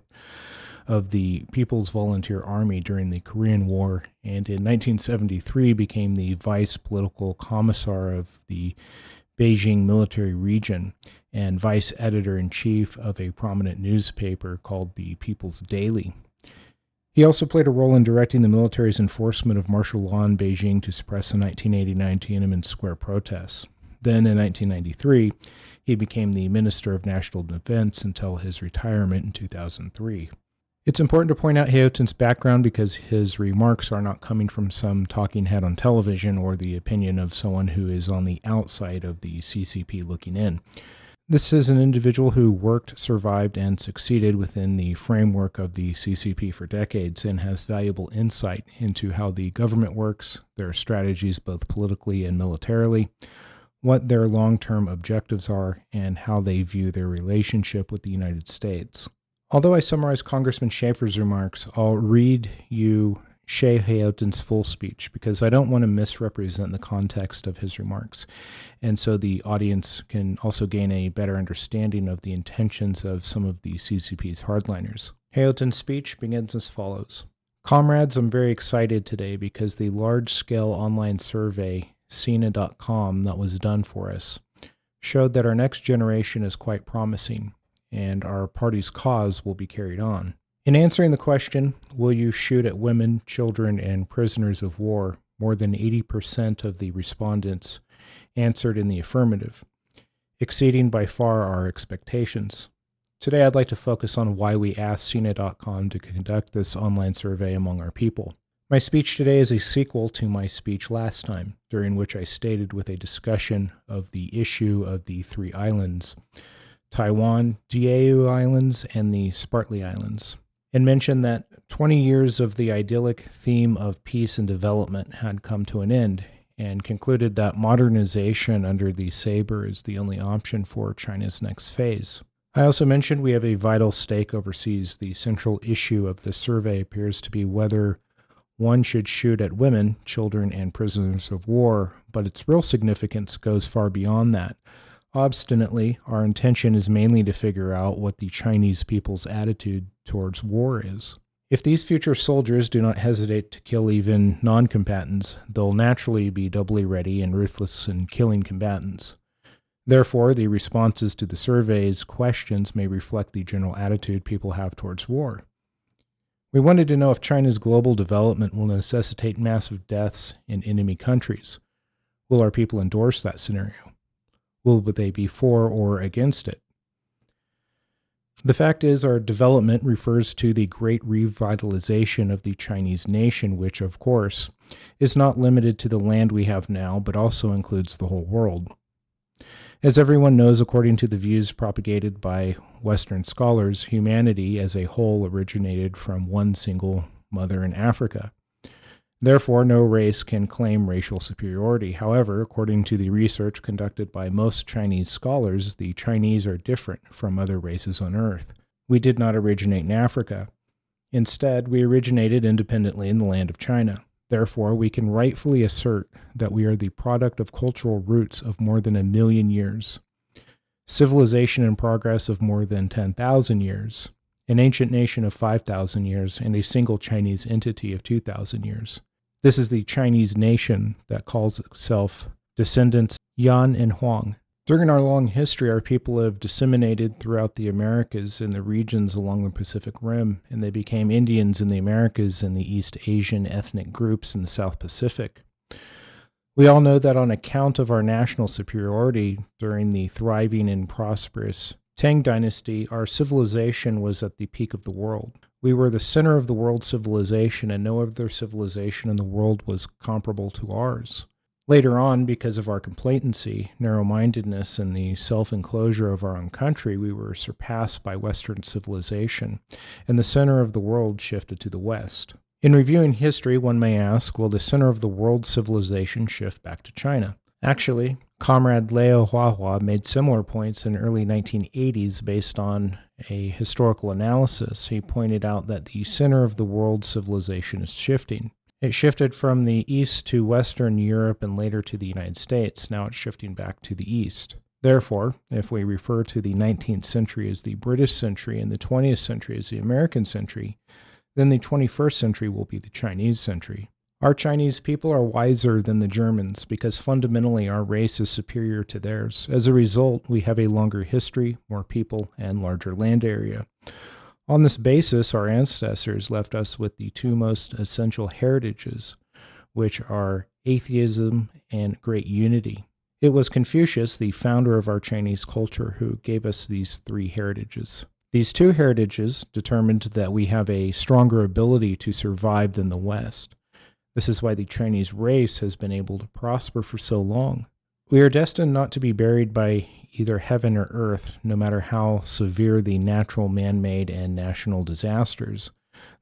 of the People's Volunteer Army during the Korean War, and in 1973 became the vice political commissar of the Beijing military region and vice editor-in-chief of a prominent newspaper called the People's Daily. He also played a role in directing the military's enforcement of martial law in Beijing to suppress the 1989 Tiananmen Square protests. Then, in 1993, he became the Minister of National Defense until his retirement in 2003. It's important to point out Haotin's background because his remarks are not coming from some talking head on television or the opinion of someone who is on the outside of the CCP looking in. This is an individual who worked, survived, and succeeded within the framework of the CCP for decades and has valuable insight into how the government works, their strategies both politically and militarily, what their long-term objectives are, and how they view their relationship with the United States. Although I summarized Congressman Schaefer's remarks, I'll read you Che Haotin's full speech because I don't want to misrepresent the context of his remarks, and so the audience can also gain a better understanding of the intentions of some of the CCP's hardliners. Haotin's speech begins as follows. Comrades, I'm very excited today because the large-scale online survey, Sina.com, that was done for us, showed that our next generation is quite promising, and our party's cause will be carried on. In answering the question, will you shoot at women, children, and prisoners of war, more than 80% of the respondents answered in the affirmative, exceeding by far our expectations. Today I'd like to focus on why we asked Sina.com to conduct this online survey among our people. My speech today is a sequel to my speech last time, during which I stated with a discussion of the issue of the three islands, Taiwan, Diaoyu Islands, and the Spratly Islands, and mentioned that 20 years of the idyllic theme of peace and development had come to an end, and concluded that modernization under the saber is the only option for China's next phase. I also mentioned we have a vital stake overseas. The central issue of the survey appears to be whether one should shoot at women, children, and prisoners of war, but its real significance goes far beyond that. Obstinately, our intention is mainly to figure out what the Chinese people's attitude towards war is. If these future soldiers do not hesitate to kill even non-combatants, they'll naturally be doubly ready and ruthless in killing combatants. Therefore, the responses to the survey's questions may reflect the general attitude people have towards war. We wanted to know if China's global development will necessitate massive deaths in enemy countries. Will our people endorse that scenario? Will they be for or against it? The fact is, our development refers to the great revitalization of the Chinese nation, which, of course, is not limited to the land we have now, but also includes the whole world. As everyone knows, according to the views propagated by Western scholars, humanity as a whole originated from one single mother in Africa. Therefore, no race can claim racial superiority. However, according to the research conducted by most Chinese scholars, the Chinese are different from other races on Earth. We did not originate in Africa. Instead, we originated independently in the land of China. Therefore, we can rightfully assert that we are the product of cultural roots of more than 1 million years, civilization and progress of more than 10,000 years, an ancient nation of 5,000 years, and a single Chinese entity of 2,000 years. This is the Chinese nation that calls itself descendants Yan and Huang. During our long history, our people have disseminated throughout the Americas and the regions along the Pacific Rim, and they became Indians in the Americas and the East Asian ethnic groups in the South Pacific. We all know that on account of our national superiority during the thriving and prosperous Tang Dynasty, our civilization was at the peak of the world. We were the center of the world civilization, and no other civilization in the world was comparable to ours. Later on, because of our complacency, narrow-mindedness, and the self-enclosure of our own country, we were surpassed by Western civilization, and the center of the world shifted to the West. In reviewing history, one may ask, will the center of the world civilization shift back to China? Actually, Comrade Leo Huahua made similar points in early 1980s based on a historical analysis. He pointed out that the center of the world civilization is shifting. It shifted from the east to Western Europe and later to the United States. Now it's shifting back to the east. Therefore, if we refer to the 19th century as the British century and the 20th century as the American century, then the 21st century will be the Chinese century. Our Chinese people are wiser than the Germans because fundamentally our race is superior to theirs. As a result, we have a longer history, more people, and larger land area. On this basis, our ancestors left us with the two most essential heritages, which are atheism and great unity. It was Confucius, the founder of our Chinese culture, who gave us these three heritages. These two heritages determined that we have a stronger ability to survive than the West. This is why the Chinese race has been able to prosper for so long. We are destined not to be buried by either heaven or earth, no matter how severe the natural, man-made, and national disasters.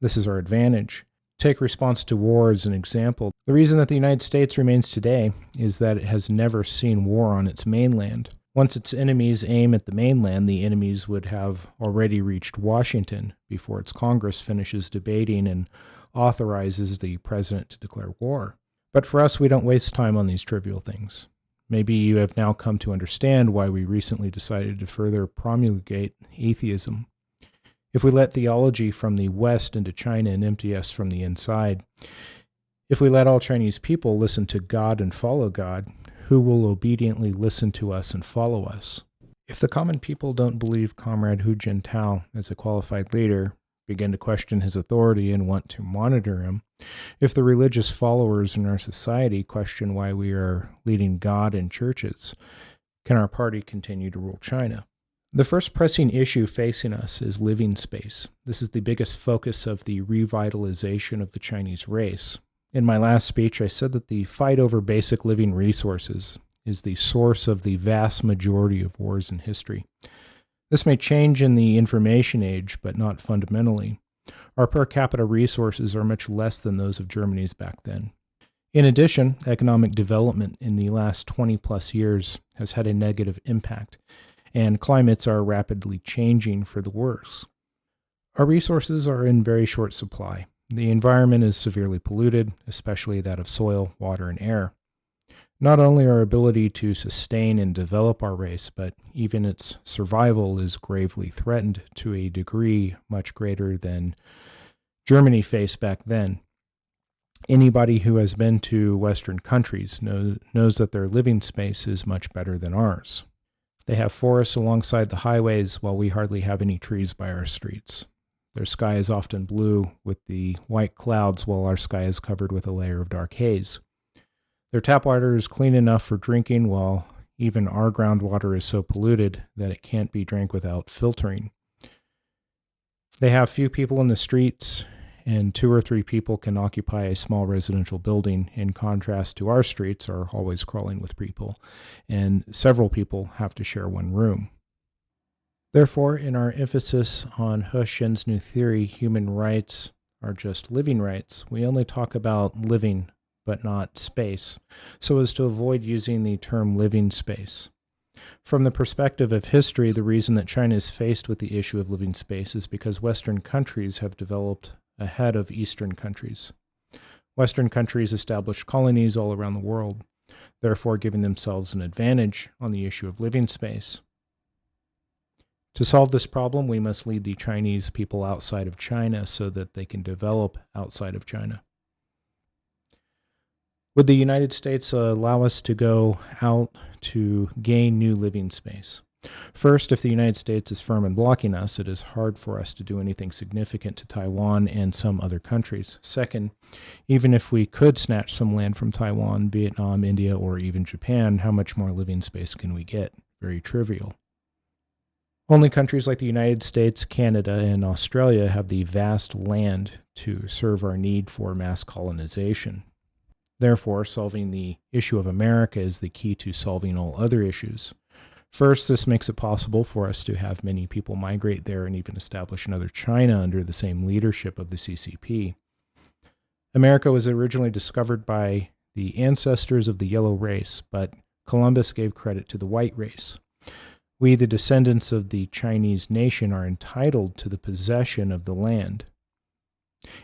This is our advantage. Take response to war as an example. The reason that the United States remains today is that it has never seen war on its mainland. Once its enemies aim at the mainland, the enemies would have already reached Washington before its Congress finishes debating and authorizes the president to declare war. But for us, we don't waste time on these trivial things. Maybe you have now come to understand why we recently decided to further promulgate atheism. If we let theology from the West into China and empty us from the inside, if we let all Chinese people listen to God and follow God, who will obediently listen to us and follow us? If the common people don't believe Comrade Hu Jintao as a qualified leader, begin to question his authority and want to monitor him, if the religious followers in our society question why we are leading God in churches, can our party continue to rule China? The first pressing issue facing us is living space. This is the biggest focus of the revitalization of the Chinese race. In my last speech, I said that the fight over basic living resources is the source of the vast majority of wars in history. This may change in the information age, but not fundamentally. Our per capita resources are much less than those of Germany's back then. In addition, economic development in the last 20-plus years has had a negative impact, and climates are rapidly changing for the worse. Our resources are in very short supply. The environment is severely polluted, especially that of soil, water, and air. Not only our ability to sustain and develop our race, but even its survival is gravely threatened to a degree much greater than Germany faced back then. Anybody who has been to Western countries knows that their living space is much better than ours. They have forests alongside the highways while we hardly have any trees by our streets. Their sky is often blue with the white clouds while our sky is covered with a layer of dark haze. Their tap water is clean enough for drinking, while even our groundwater is so polluted that it can't be drank without filtering. They have few people in the streets, and 2 or 3 people can occupy a small residential building, in contrast to our streets are always crawling with people, and several people have to share one room. Therefore, in our emphasis on He Shen's new theory, human rights are just living rights, we only talk about living, but not space, so as to avoid using the term living space. From the perspective of history, the reason that China is faced with the issue of living space is because Western countries have developed ahead of Eastern countries. Western countries established colonies all around the world, therefore giving themselves an advantage on the issue of living space. To solve this problem, we must lead the Chinese people outside of China so that they can develop outside of China. Would the United States allow us to go out to gain new living space? First, if the United States is firm in blocking us, it is hard for us to do anything significant to Taiwan and some other countries. Second, even if we could snatch some land from Taiwan, Vietnam, India, or even Japan, how much more living space can we get? Very trivial. Only countries like the United States, Canada, and Australia have the vast land to serve our need for mass colonization. Therefore, solving the issue of America is the key to solving all other issues. First, this makes it possible for us to have many people migrate there and even establish another China under the same leadership of the CCP. America was originally discovered by the ancestors of the yellow race, but Columbus gave credit to the white race. We, the descendants of the Chinese nation, are entitled to the possession of the land.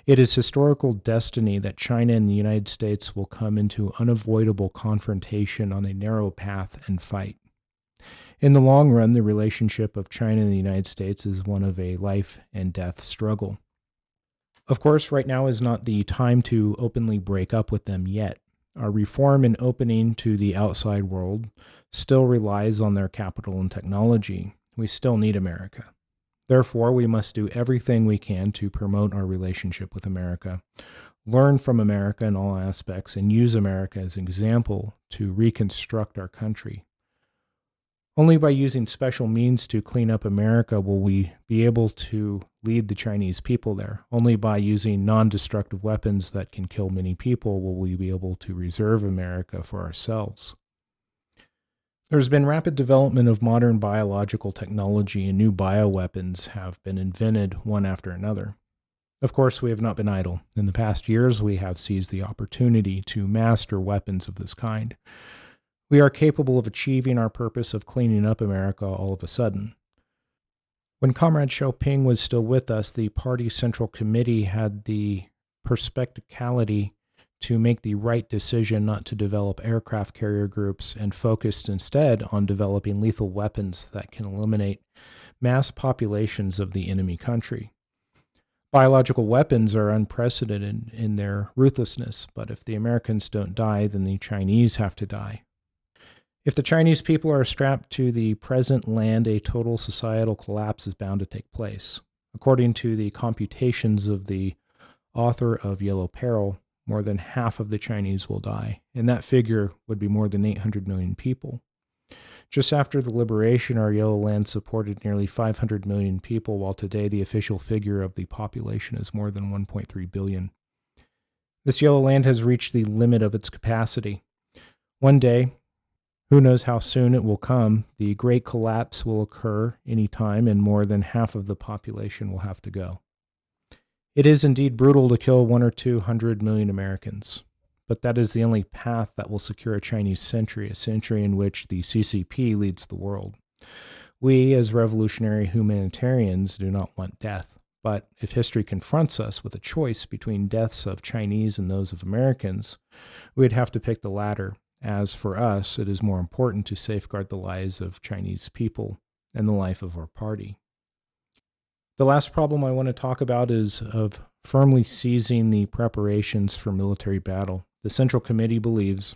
It is historical destiny that China and the United States will come into unavoidable confrontation on a narrow path and fight. In the long run, the relationship of China and the United States is one of a life and death struggle. Of course, right now is not the time to openly break up with them yet. Our reform and opening to the outside world still relies on their capital and technology. We still need America. Therefore, we must do everything we can to promote our relationship with America, learn from America in all aspects, and use America as an example to reconstruct our country. Only by using special means to clean up America will we be able to lead the Chinese people there. Only by using non-destructive weapons that can kill many people will we be able to reserve America for ourselves. There's been rapid development of modern biological technology, and new bioweapons have been invented one after another. Of course, we have not been idle. In the past years, we have seized the opportunity to master weapons of this kind. We are capable of achieving our purpose of cleaning up America all of a sudden. When Comrade Xiaoping was still with us, the party central committee had the perspicacity to make the right decision not to develop aircraft carrier groups and focused instead on developing lethal weapons that can eliminate mass populations of the enemy country. Biological weapons are unprecedented in their ruthlessness, but if the Americans don't die, then the Chinese have to die. If the Chinese people are strapped to the present land, a total societal collapse is bound to take place. According to the computations of the author of Yellow Peril, more than half of the Chinese will die, and that figure would be more than 800 million people. Just after the liberation, our yellow land supported nearly 500 million people, while today the official figure of the population is more than 1.3 billion. This yellow land has reached the limit of its capacity. One day, who knows how soon it will come, the great collapse will occur any time, and more than half of the population will have to go. It is indeed brutal to kill 100 or 200 million Americans, but that is the only path that will secure a Chinese century, a century in which the CCP leads the world. We, as revolutionary humanitarians, do not want death, but if history confronts us with a choice between deaths of Chinese and those of Americans, we'd have to pick the latter, as for us, it is more important to safeguard the lives of Chinese people and the life of our party. The last problem I want to talk about is of firmly seizing the preparations for military battle. The Central Committee believes,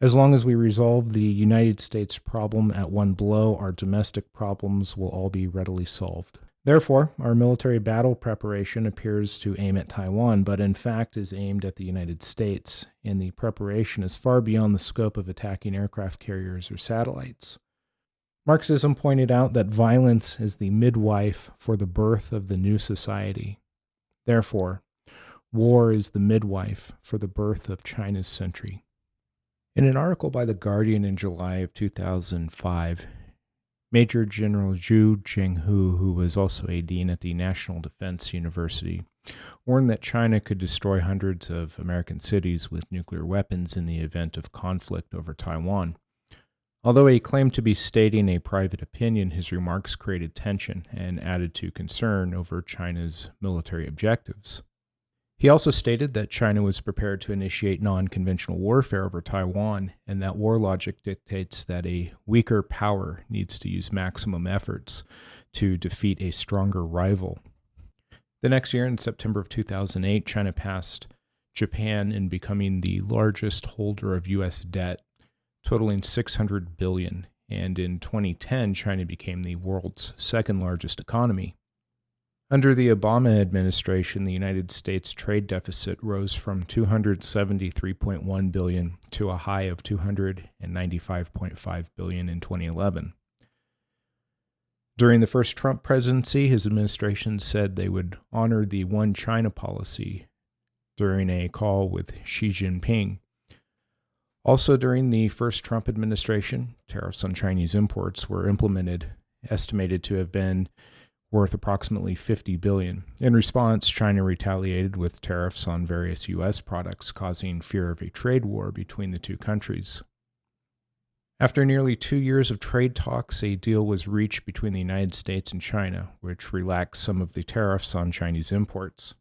as long as we resolve the United States problem at one blow, our domestic problems will all be readily solved. Therefore, our military battle preparation appears to aim at Taiwan, but in fact is aimed at the United States, and the preparation is far beyond the scope of attacking aircraft carriers or satellites. Marxism pointed out that violence is the midwife for the birth of the new society. Therefore, war is the midwife for the birth of China's century. In an article by The Guardian in July of 2005, Major General Zhu Zhenghu, who was also a dean at the National Defense University, warned that China could destroy hundreds of American cities with nuclear weapons in the event of conflict over Taiwan. Although he claimed to be stating a private opinion, his remarks created tension and added to concern over China's military objectives. He also stated that China was prepared to initiate non-conventional warfare over Taiwan, and that war logic dictates that a weaker power needs to use maximum efforts to defeat a stronger rival. The next year, in September of 2008, China passed Japan in becoming the largest holder of U.S. debt, totaling $600 billion, and in 2010, China became the world's second largest economy. Under the Obama administration, the United States trade deficit rose from $273.1 billion to a high of $295.5 billion in 2011. During the first Trump presidency, his administration said they would honor the One China policy during a call with Xi Jinping. Also, during the first Trump administration, tariffs on Chinese imports were implemented, estimated to have been worth approximately $50 billion. In response, China retaliated with tariffs on various U.S. products, causing fear of a trade war between the two countries. After nearly 2 years of trade talks, a deal was reached between the United States and China, which relaxed some of the tariffs on Chinese imports.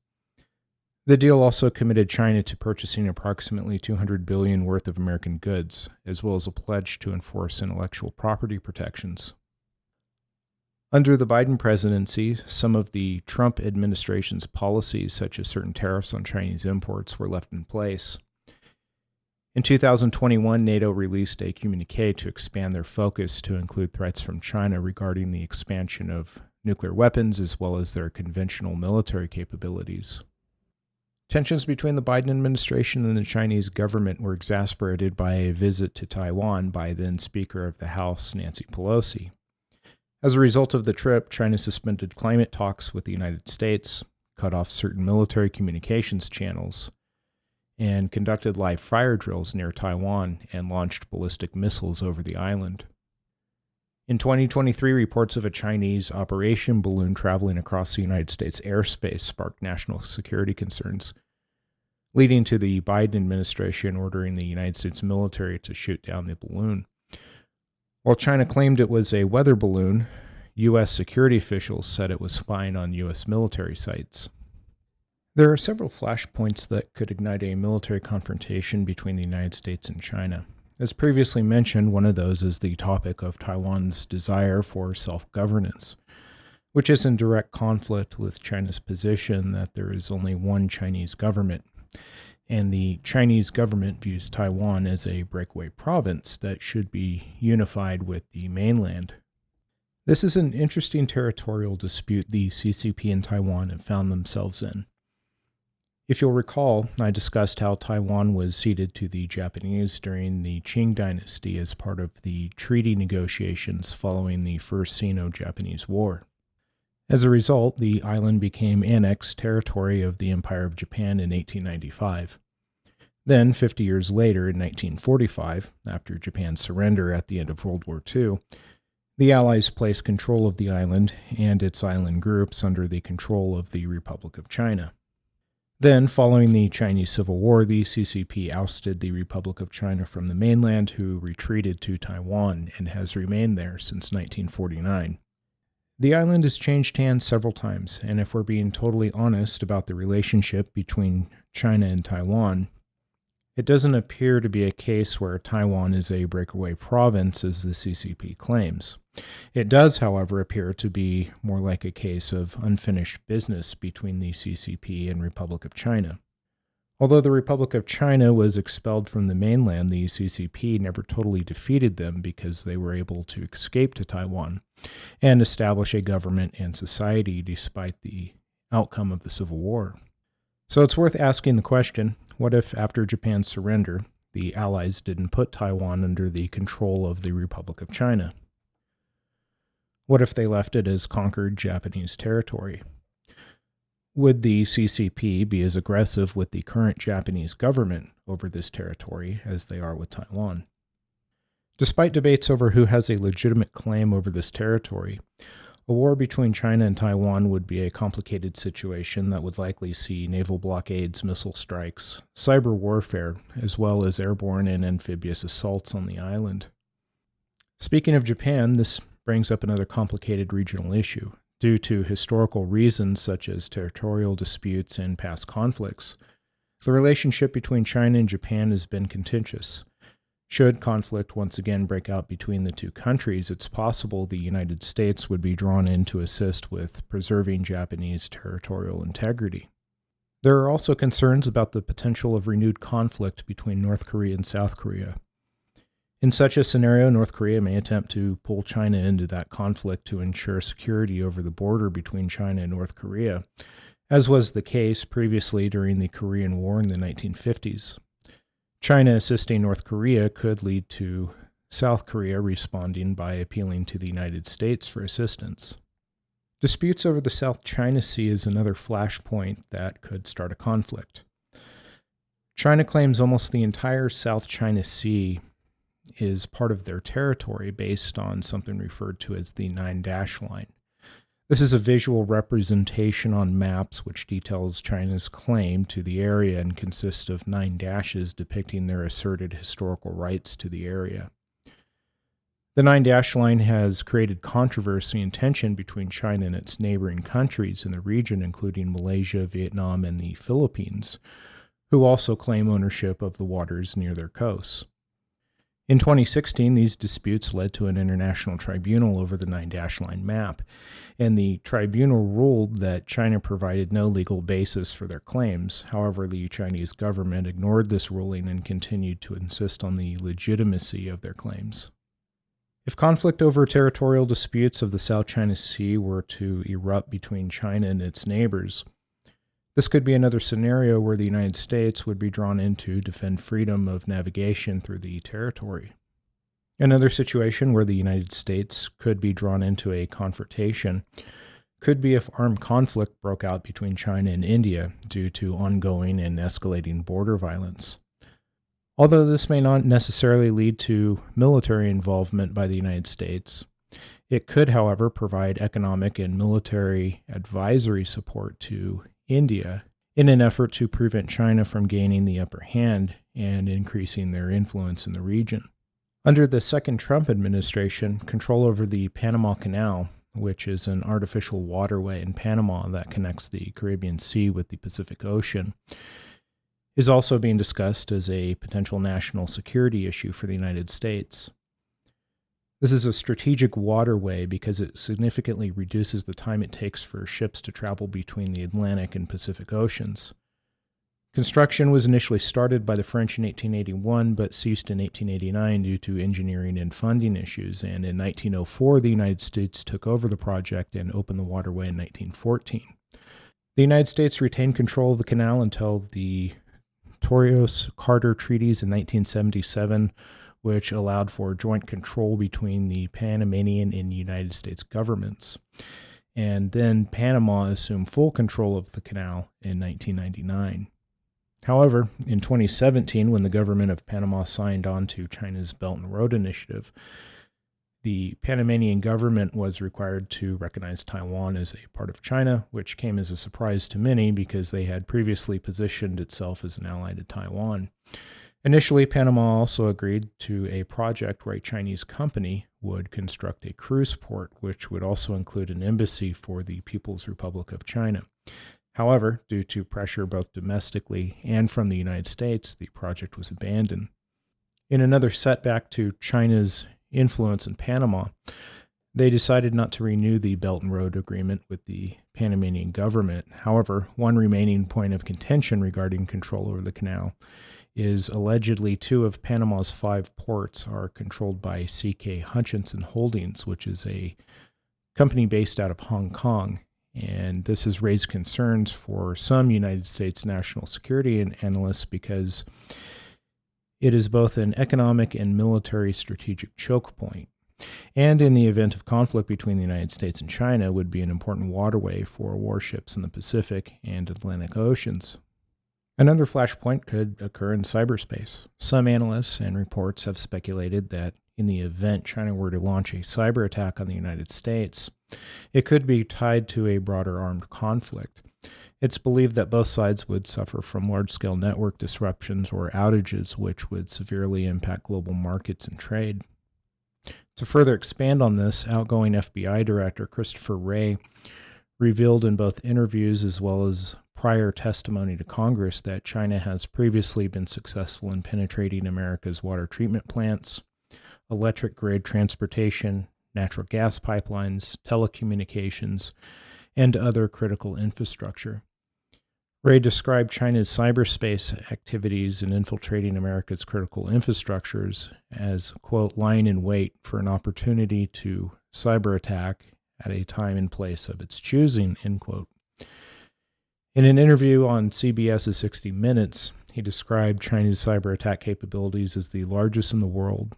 The deal also committed China to purchasing approximately $200 billion worth of American goods, as well as a pledge to enforce intellectual property protections. Under the Biden presidency, some of the Trump administration's policies, such as certain tariffs on Chinese imports, were left in place. In 2021, NATO released a communique to expand their focus to include threats from China regarding the expansion of nuclear weapons as well as their conventional military capabilities. Tensions between the Biden administration and the Chinese government were exacerbated by a visit to Taiwan by then Speaker of the House, Nancy Pelosi. As a result of the trip, China suspended climate talks with the United States, cut off certain military communications channels, and conducted live fire drills near Taiwan and launched ballistic missiles over the island. In 2023, reports of a Chinese operation balloon traveling across the United States airspace sparked national security concerns, leading to the Biden administration ordering the United States military to shoot down the balloon. While China claimed it was a weather balloon, U.S. security officials said it was spying on U.S. military sites. There are several flashpoints that could ignite a military confrontation between the United States and China. As previously mentioned, one of those is the topic of Taiwan's desire for self-governance, which is in direct conflict with China's position that there is only one Chinese government, and the Chinese government views Taiwan as a breakaway province that should be unified with the mainland. This is an interesting territorial dispute the CCP and Taiwan have found themselves in. If you'll recall, I discussed how Taiwan was ceded to the Japanese during the Qing dynasty as part of the treaty negotiations following the First Sino-Japanese War. As a result, the island became annexed territory of the Empire of Japan in 1895. Then, 50 years later, in 1945, after Japan's surrender at the end of World War II, the Allies placed control of the island and its island groups under the control of the Republic of China. Then, following the Chinese Civil War, the CCP ousted the Republic of China from the mainland, who retreated to Taiwan and has remained there since 1949. The island has changed hands several times, and if we're being totally honest about the relationship between China and Taiwan, it doesn't appear to be a case where Taiwan is a breakaway province as the CCP claims. It does, however, appear to be more like a case of unfinished business between the CCP and Republic of China. Although the Republic of China was expelled from the mainland, the CCP never totally defeated them because they were able to escape to Taiwan and establish a government and society despite the outcome of the Civil War. So it's worth asking the question, what if after Japan's surrender, the Allies didn't put Taiwan under the control of the Republic of China? What if they left it as conquered Japanese territory? Would the CCP be as aggressive with the current Japanese government over this territory as they are with Taiwan? Despite debates over who has a legitimate claim over this territory, a war between China and Taiwan would be a complicated situation that would likely see naval blockades, missile strikes, cyber warfare, as well as airborne and amphibious assaults on the island. Speaking of Japan, this brings up another complicated regional issue. Due to historical reasons such as territorial disputes and past conflicts, the relationship between China and Japan has been contentious. Should conflict once again break out between the two countries, it's possible the United States would be drawn in to assist with preserving Japanese territorial integrity. There are also concerns about the potential of renewed conflict between North Korea and South Korea. In such a scenario, North Korea may attempt to pull China into that conflict to ensure security over the border between China and North Korea, as was the case previously during the Korean War in the 1950s. China assisting North Korea could lead to South Korea responding by appealing to the United States for assistance. Disputes over the South China Sea is another flashpoint that could start a conflict. China claims almost the entire South China Sea is part of their territory based on something referred to as the 9-dash line. This is a visual representation on maps which details China's claim to the area and consists of 9 dashes depicting their asserted historical rights to the area. The 9-dash line has created controversy and tension between China and its neighboring countries in the region, including Malaysia, Vietnam, and the Philippines, who also claim ownership of the waters near their coasts. In 2016, these disputes led to an international tribunal over the 9-dash line map, and the tribunal ruled that China provided no legal basis for their claims. However, the Chinese government ignored this ruling and continued to insist on the legitimacy of their claims. If conflict over territorial disputes of the South China Sea were to erupt between China and its neighbors, this could be another scenario where the United States would be drawn in to defend freedom of navigation through the territory. Another situation where the United States could be drawn into a confrontation could be if armed conflict broke out between China and India due to ongoing and escalating border violence. Although this may not necessarily lead to military involvement by the United States, it could, however, provide economic and military advisory support to India in an effort to prevent China from gaining the upper hand and increasing their influence in the region. Under the second Trump administration, control over the Panama Canal, which is an artificial waterway in Panama that connects the Caribbean Sea with the Pacific Ocean, is also being discussed as a potential national security issue for the United States. This is a strategic waterway because it significantly reduces the time it takes for ships to travel between the Atlantic and Pacific Oceans. Construction was initially started by the French in 1881, but ceased in 1889 due to engineering and funding issues, and in 1904 the United States took over the project and opened the waterway in 1914. The United States retained control of the canal until the Torrijos-Carter treaties in 1977, which allowed for joint control between the Panamanian and United States governments. And then Panama assumed full control of the canal in 1999. However, in 2017, when the government of Panama signed on to China's Belt and Road Initiative, the Panamanian government was required to recognize Taiwan as a part of China, which came as a surprise to many because they had previously positioned itself as an ally to Taiwan. Initially, Panama also agreed to a project where a Chinese company would construct a cruise port, which would also include an embassy for the People's Republic of China. However, due to pressure both domestically and from the United States, the project was abandoned. In another setback to China's influence in Panama, they decided not to renew the Belt and Road Agreement with the Panamanian government. However, one remaining point of contention regarding control over the canal is allegedly 2 of Panama's 5 ports are controlled by C.K. Hutchinson Holdings, which is a company based out of Hong Kong. And this has raised concerns for some United States national security analysts because it is both an economic and military strategic choke point. and in the event of conflict between the United States and China, would be an important waterway for warships in the Pacific and Atlantic Oceans. Another flashpoint could occur in cyberspace. Some analysts and reports have speculated that in the event China were to launch a cyber attack on the United States, it could be tied to a broader armed conflict. It's believed that both sides would suffer from large-scale network disruptions or outages, which would severely impact global markets and trade. To further expand on this, outgoing FBI Director Christopher Wray revealed in both interviews as well as prior testimony to Congress that China has previously been successful in penetrating America's water treatment plants, electric grid transportation, natural gas pipelines, telecommunications, and other critical infrastructure. Wray described China's cyberspace activities in infiltrating America's critical infrastructures as, quote, lying in wait for an opportunity to cyber attack at a time and place of its choosing, end quote. In an interview on CBS's 60 Minutes, he described China's cyber attack capabilities as the largest in the world,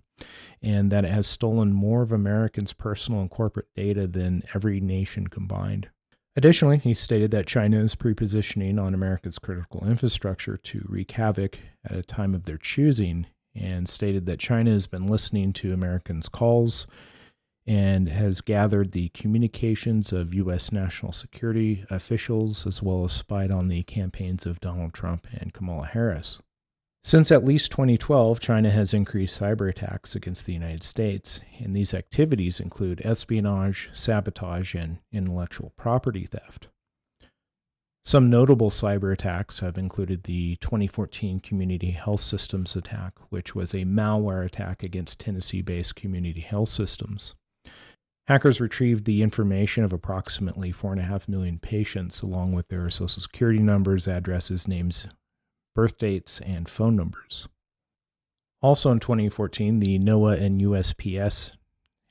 and that it has stolen more of Americans' personal and corporate data than every nation combined. Additionally, he stated that China is prepositioning on America's critical infrastructure to wreak havoc at a time of their choosing, and stated that China has been listening to Americans' calls and has gathered the communications of U.S. national security officials as well as spied on the campaigns of Donald Trump and Kamala Harris. Since at least 2012, China has increased cyber attacks against the United States, and these activities include espionage, sabotage, and intellectual property theft. Some notable cyber attacks have included the 2014 Community Health Systems attack, which was a malware attack against Tennessee-based Community Health Systems. Hackers retrieved the information of approximately 4.5 million patients, along with their social security numbers, addresses, names, birth dates, and phone numbers. Also in 2014, the NOAA and USPS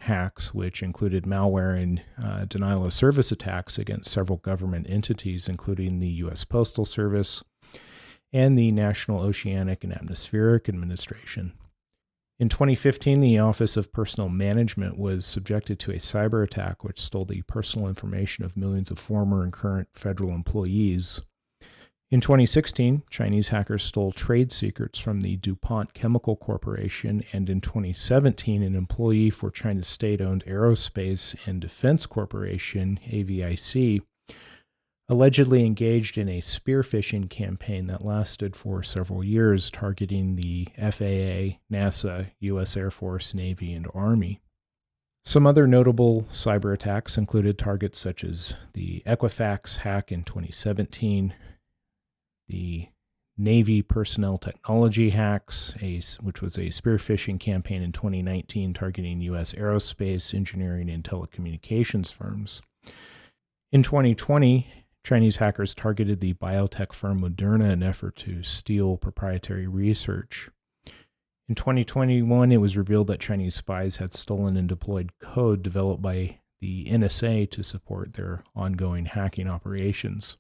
hacks, which included malware and denial of service attacks against several government entities, including the U.S. Postal Service and the National Oceanic and Atmospheric Administration. In 2015, the Office of Personnel Management was subjected to a cyber attack which stole the personal information of millions of former and current federal employees. In 2016, Chinese hackers stole trade secrets from the DuPont Chemical Corporation, and in 2017, an employee for China's state-owned Aerospace and Defense Corporation, AVIC, allegedly engaged in a spear phishing campaign that lasted for several years, targeting the FAA, NASA, U.S. Air Force, Navy, and Army. Some other notable cyber attacks included targets such as the Equifax hack in 2017, the Navy personnel technology hacks, which was a spear phishing campaign in 2019 targeting U.S. aerospace, engineering, and telecommunications firms. In 2020, Chinese hackers targeted the biotech firm Moderna in an effort to steal proprietary research. In 2021, it was revealed that Chinese spies had stolen and deployed code developed by the NSA to support their ongoing hacking operations.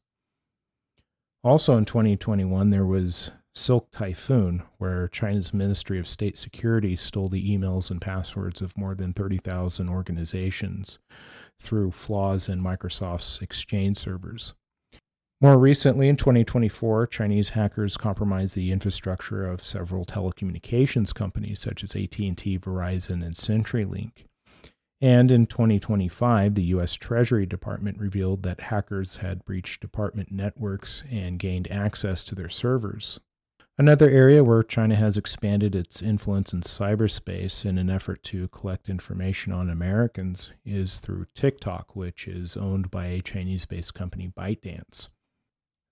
Also in 2021, there was Silk Typhoon, where China's Ministry of State Security stole the emails and passwords of more than 30,000 organizations through flaws in Microsoft's Exchange servers. More recently, in 2024, Chinese hackers compromised the infrastructure of several telecommunications companies such as AT&T, Verizon, and CenturyLink. And in 2025, the U.S. Treasury Department revealed that hackers had breached department networks and gained access to their servers. Another area where China has expanded its influence in cyberspace in an effort to collect information on Americans is through TikTok, which is owned by a Chinese-based company, ByteDance.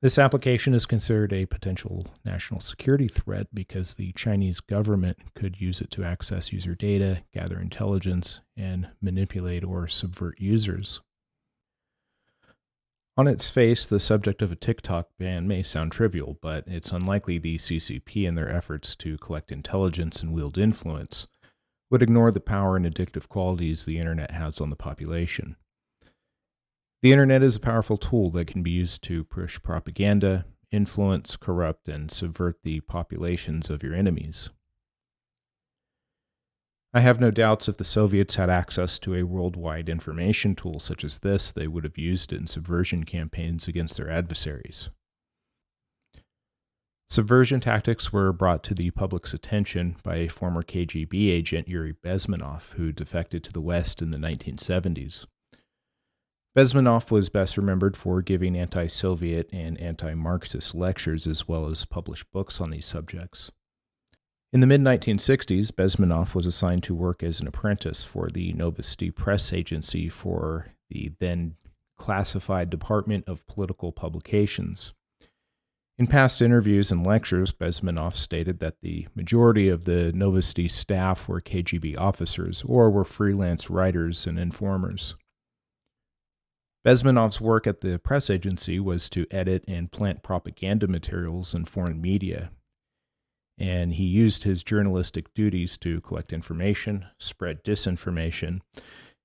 This application is considered a potential national security threat because the Chinese government could use it to access user data, gather intelligence, and manipulate or subvert users. On its face, the subject of a TikTok ban may sound trivial, but it's unlikely the CCP, in their efforts to collect intelligence and wield influence, would ignore the power and addictive qualities the internet has on the population. The internet is a powerful tool that can be used to push propaganda, influence, corrupt, and subvert the populations of your enemies. I have no doubts if the Soviets had access to a worldwide information tool such as this, they would have used it in subversion campaigns against their adversaries. Subversion tactics were brought to the public's attention by a former KGB agent, Yuri Bezmenov, who defected to the West in the 1970s. Bezmenov was best remembered for giving anti-Soviet and anti-Marxist lectures as well as published books on these subjects. In the mid-1960s, Bezmenov was assigned to work as an apprentice for the Novosti press agency for the then classified Department of Political Publications. In past interviews and lectures, Bezmenov stated that the majority of the Novosti staff were KGB officers or were freelance writers and informers. Bezmenov's work at the press agency was to edit and plant propaganda materials in foreign media, and he used his journalistic duties to collect information, spread disinformation,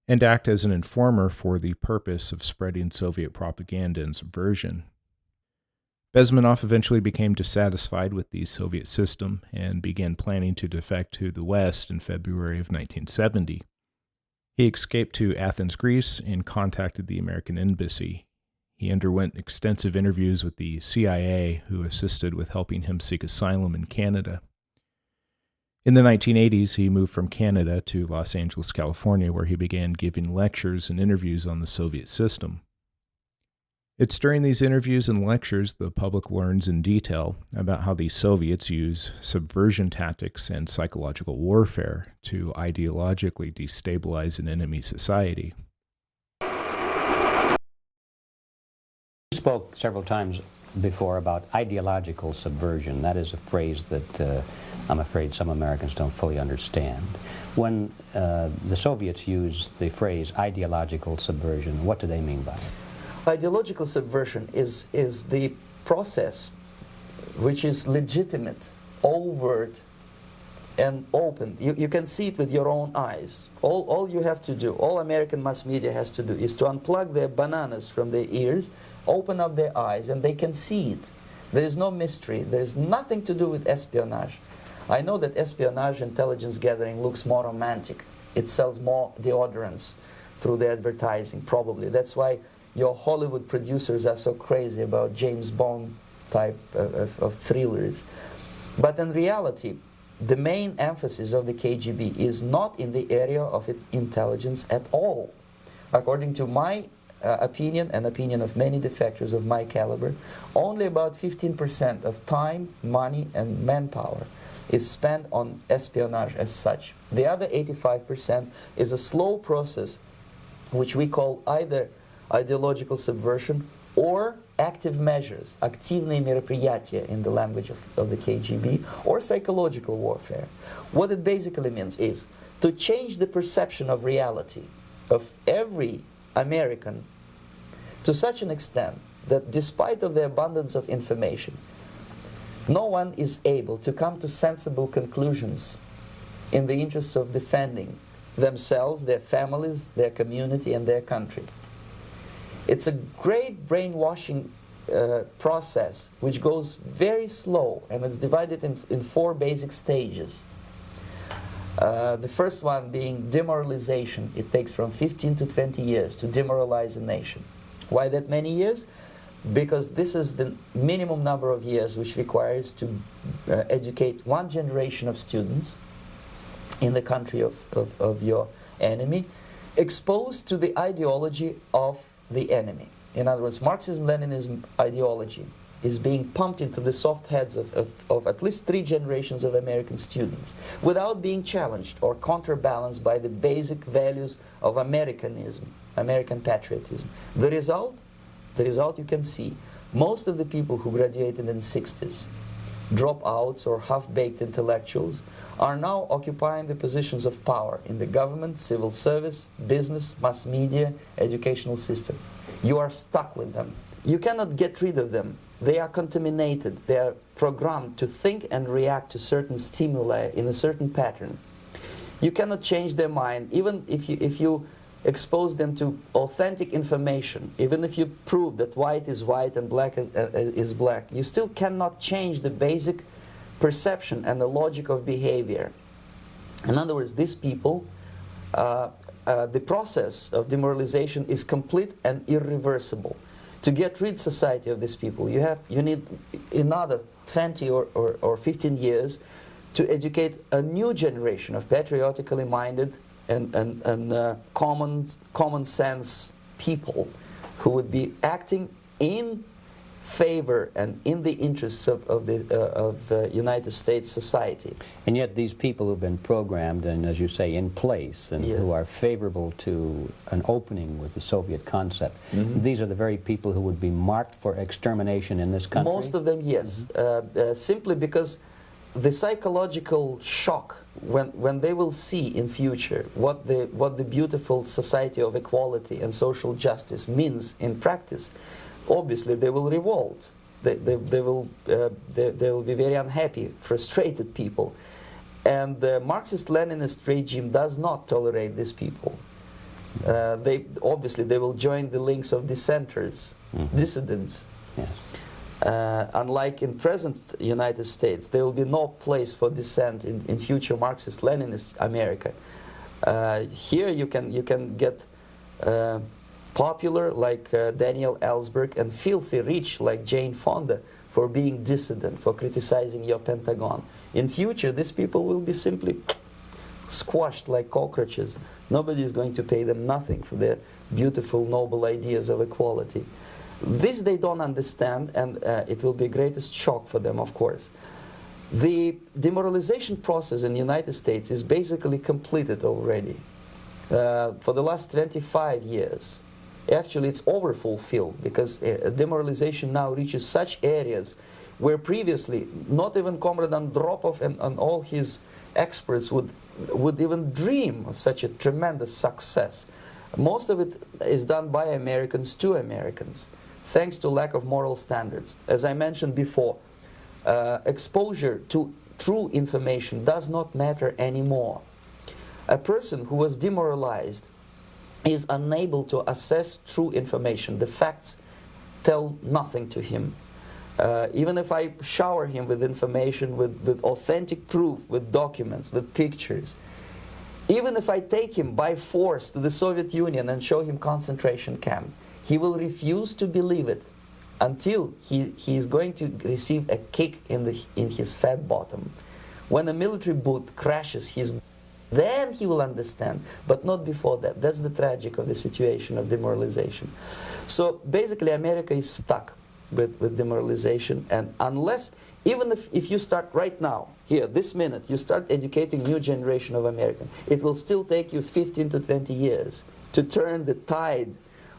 and act as an informer for the purpose of spreading Soviet propaganda and subversion. Bezmenov eventually became dissatisfied with the Soviet system and began planning to defect to the West in February of 1970. He escaped to Athens, Greece, and contacted the American embassy. He underwent extensive interviews with the CIA, who assisted with helping him seek asylum in Canada. In the 1980s, he moved from Canada to Los Angeles, California, where he began giving lectures and interviews on the Soviet system. It's during these interviews and lectures the public learns in detail about how the Soviets use subversion tactics and psychological warfare to ideologically destabilize an enemy society. You spoke several times before about ideological subversion. That is a phrase that I'm afraid some Americans don't fully understand. When the Soviets use the phrase ideological subversion, what do they mean by it? Ideological subversion is the process which is legitimate, overt, and open. You can see it with your own eyes. All you have to do, all American mass media has to do, is to unplug their bananas from their ears, open up their eyes, and they can see it. There is no mystery. There is nothing to do with espionage. I know that espionage intelligence gathering looks more romantic. It sells more deodorants through the advertising, probably. That's why your Hollywood producers are so crazy about James Bond type of thrillers. But in reality, the main emphasis of the KGB is not in the area of intelligence at all. According to my opinion and opinion of many defectors of my caliber, only about 15% of time, money, and manpower is spent on espionage as such. The other 85% is a slow process which we call either ideological subversion or active measures, активные мероприятия in the language of the KGB, or psychological warfare. What it basically means is to change the perception of reality of every American to such an extent that despite of the abundance of information, no one is able to come to sensible conclusions in the interests of defending themselves, their families, their community, and their country. It's a great brainwashing process which goes very slow, and it's divided in four basic stages. The first one being demoralization. It takes from 15 to 20 years to demoralize a nation. Why that many years? Because this is the minimum number of years which requires to educate one generation of students in the country of your enemy, exposed to the ideology of the enemy. In other words, Marxism-Leninism ideology is being pumped into the soft heads of at least 3 generations of American students without being challenged or counterbalanced by the basic values of Americanism, American patriotism. The result you can see. Most of the people who graduated in the 60s, dropouts or half-baked intellectuals, are now occupying the positions of power in the government, civil service, business, mass media, educational system. You are stuck with them. You cannot get rid of them. They are contaminated. They are programmed to think and react to certain stimuli in a certain pattern. You cannot change their mind, even if you expose them to authentic information, even if you prove that white is white and black is black, you still cannot change the basic perception and the logic of behavior. In other words, these people, the process of demoralization is complete and irreversible. To get rid society of these people, you need another 20 or 15 years to educate a new generation of patriotically minded and common sense people who would be acting in favor and in the interests of the United States society. And yet these people who've been programmed and, as you say, in place, and Yes. who are favorable to an opening with the Soviet concept, these are the very people who would be marked for extermination in this country? Most of them, yes. Simply because the psychological shock when they will see in future what the beautiful society of equality and social justice means in practice, obviously they will revolt. They will be very unhappy, frustrated people. And the Marxist-Leninist regime does not tolerate these people. Obviously they will join the links of dissenters, dissidents. Yes. Unlike in present United States, there will be no place for dissent in future Marxist-Leninist America. Here you can get popular like Daniel Ellsberg and filthy rich like Jane Fonda for being dissident, for criticizing your Pentagon. In future, these people will be simply squashed like cockroaches. Nobody is going to pay them nothing for their beautiful, noble ideas of equality. This they don't understand, and it will be greatest shock for them, of course. The demoralization process in the United States is basically completed already. For the last 25 years. Actually, it's overfulfilled, because demoralization now reaches such areas where previously not even Comrade Andropov and all his experts would even dream of such a tremendous success. Most of it is done by Americans to Americans, thanks to lack of moral standards. As I mentioned before, exposure to true information does not matter anymore. A person who was demoralized is unable to assess true information. The facts tell nothing to him. Even if I shower him with information, with authentic proof, with documents, with pictures, even if I take him by force to the Soviet Union and show him concentration camp, he will refuse to believe it until he is going to receive a kick in his fat bottom. When a military boot crashes his, then he will understand, but not before that. That's the tragic of the situation of demoralization. So basically America is stuck with demoralization, and unless, even if you start right now, here, this minute, you start educating new generation of Americans, it will still take you 15 to 20 years to turn the tide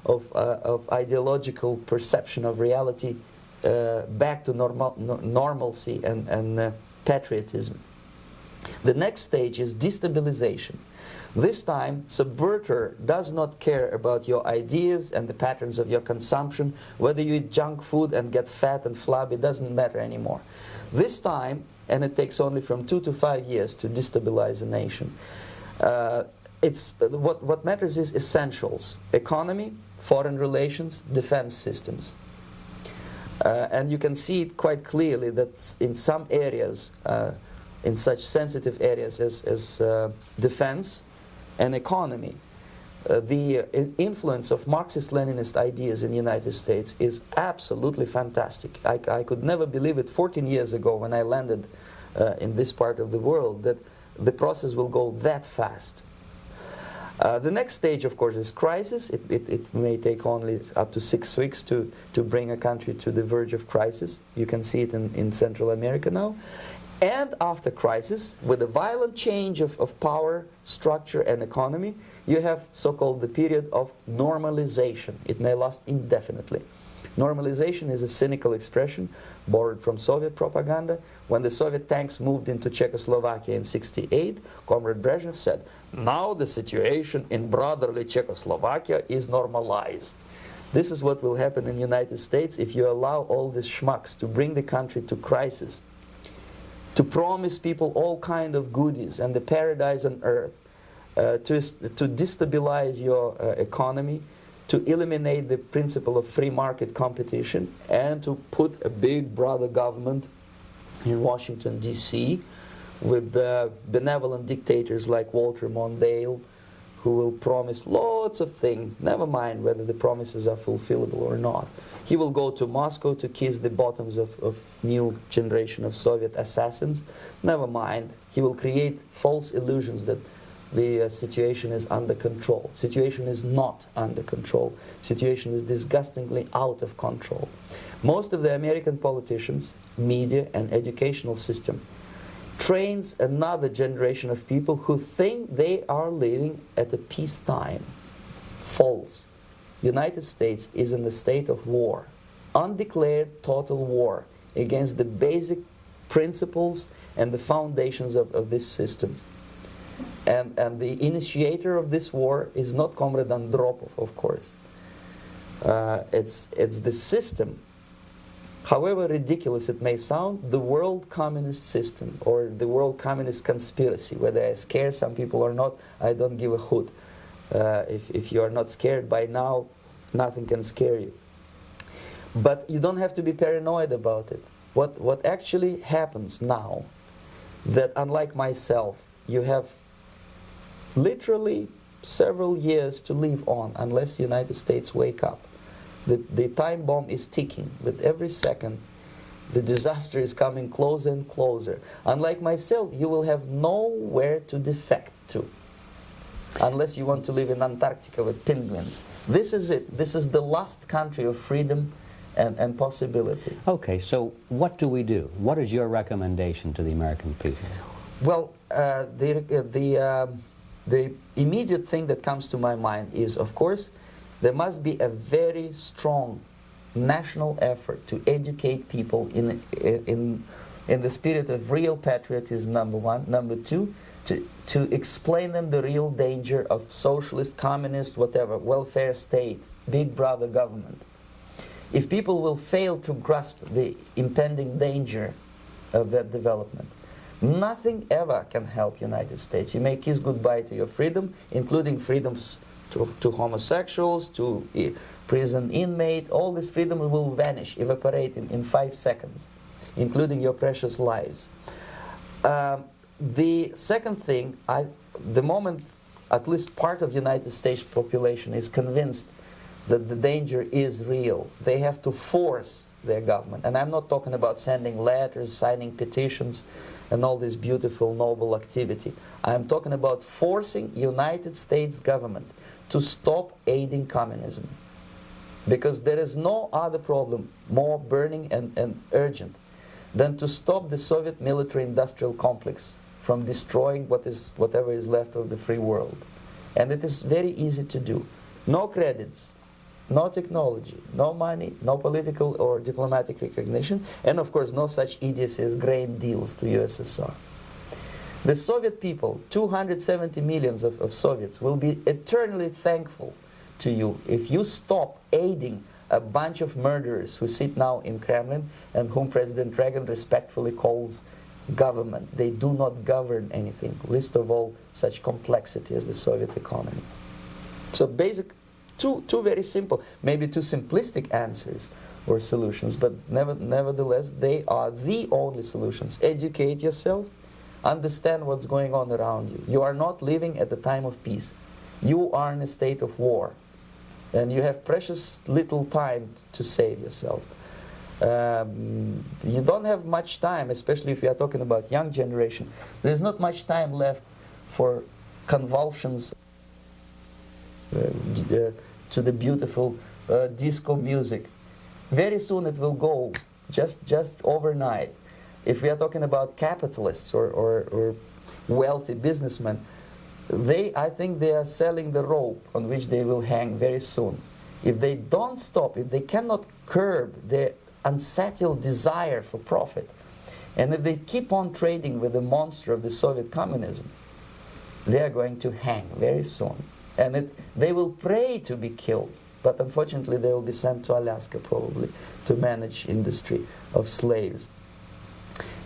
of ideological perception of reality back to normalcy and patriotism. The next stage is destabilization. This time, subverter does not care about your ideas and the patterns of your consumption. Whether you eat junk food and get fat and flabby, doesn't matter anymore. This time, and it takes only from 2 to 5 years to destabilize a nation, what matters is essentials: economy, foreign relations, defense systems. And you can see it quite clearly that in some areas, in such sensitive areas as defense and economy, the influence of Marxist-Leninist ideas in the United States is absolutely fantastic. I could never believe it 14 years ago when I landed in this part of the world, that the process will go that fast. The next stage, of course, is crisis. It may take only up to 6 weeks to bring a country to the verge of crisis. You can see it in Central America now. And after crisis, with a violent change of power, structure, and economy, you have so-called the period of normalization. It may last indefinitely. Normalization is a cynical expression borrowed from Soviet propaganda. When the Soviet tanks moved into Czechoslovakia in '68, Comrade Brezhnev said, "Now the situation in brotherly Czechoslovakia is normalized." This is what will happen in the United States if you allow all these schmucks to bring the country to crisis, to promise people all kind of goodies and the paradise on earth, to destabilize your economy, to eliminate the principle of free market competition, and to put a big brother government in Washington, D.C., with benevolent dictators like Walter Mondale, who will promise lots of things, never mind whether the promises are fulfillable or not. He will go to Moscow to kiss the bottoms of new generation of Soviet assassins, never mind. He will create false illusions that the situation is under control. Situation is not under control. Situation is disgustingly out of control. Most of the American politicians, media, and educational system trains another generation of people who think they are living at a peacetime. False. United States is in a state of war, undeclared total war against the basic principles and the foundations of this system. And the initiator of this war is not Comrade Andropov, of course. It's the system. However ridiculous it may sound, the world communist system or the world communist conspiracy, whether I scare some people or not, I don't give a hoot. If you are not scared by now, nothing can scare you. But you don't have to be paranoid about it. What actually happens now, that unlike myself, you have literally several years to live on unless the United States wake up. The time bomb is ticking. With every second, the disaster is coming closer and closer. Unlike myself, you will have nowhere to defect to, unless you want to live in Antarctica with penguins. This is it. This is the last country of freedom and possibility. Okay, so what do we do? What is your recommendation to the American people? Well, the immediate thing that comes to my mind is, of course, there must be a very strong national effort to educate people in the spirit of real patriotism, number one. Number two, to explain them the real danger of socialist, communist, whatever, welfare state, big brother government. If people will fail to grasp the impending danger of that development, nothing ever can help United States. You may kiss goodbye to your freedom, including freedoms to homosexuals, to prison inmate. All this freedom will vanish, evaporate in 5 seconds, including your precious lives. The second thing, the moment at least part of United States population is convinced that the danger is real, they have to force their government. And I'm not talking about sending letters, signing petitions, and all this beautiful, noble activity. I'm talking about forcing United States government to stop aiding communism. Because there is no other problem more burning and urgent than to stop the Soviet military-industrial complex from destroying whatever is left of the free world. And it is very easy to do. No credits, no technology, no money, no political or diplomatic recognition, and of course no such idiocy as grain deals to USSR. The Soviet people, 270 millions of Soviets, will be eternally thankful to you if you stop aiding a bunch of murderers who sit now in Kremlin and whom President Reagan respectfully calls government. They do not govern anything, least of all such complexity as the Soviet economy. So basic, two very simple, maybe too simplistic answers or solutions, but nevertheless they are the only solutions. Educate yourself, understand what's going on around you. You are not living at the time of peace. You are in a state of war. And you have precious little time to save yourself. You don't have much time, especially if you are talking about young generation. There's not much time left for convulsions to the beautiful disco music. Very soon it will go, just overnight. If we are talking about capitalists or wealthy businessmen, I think they are selling the rope on which they will hang very soon. If they don't stop, if they cannot curb their unsettled desire for profit, and if they keep on trading with the monster of the Soviet communism, they are going to hang very soon. And they will pray to be killed, but unfortunately they will be sent to Alaska probably to manage industry of slaves.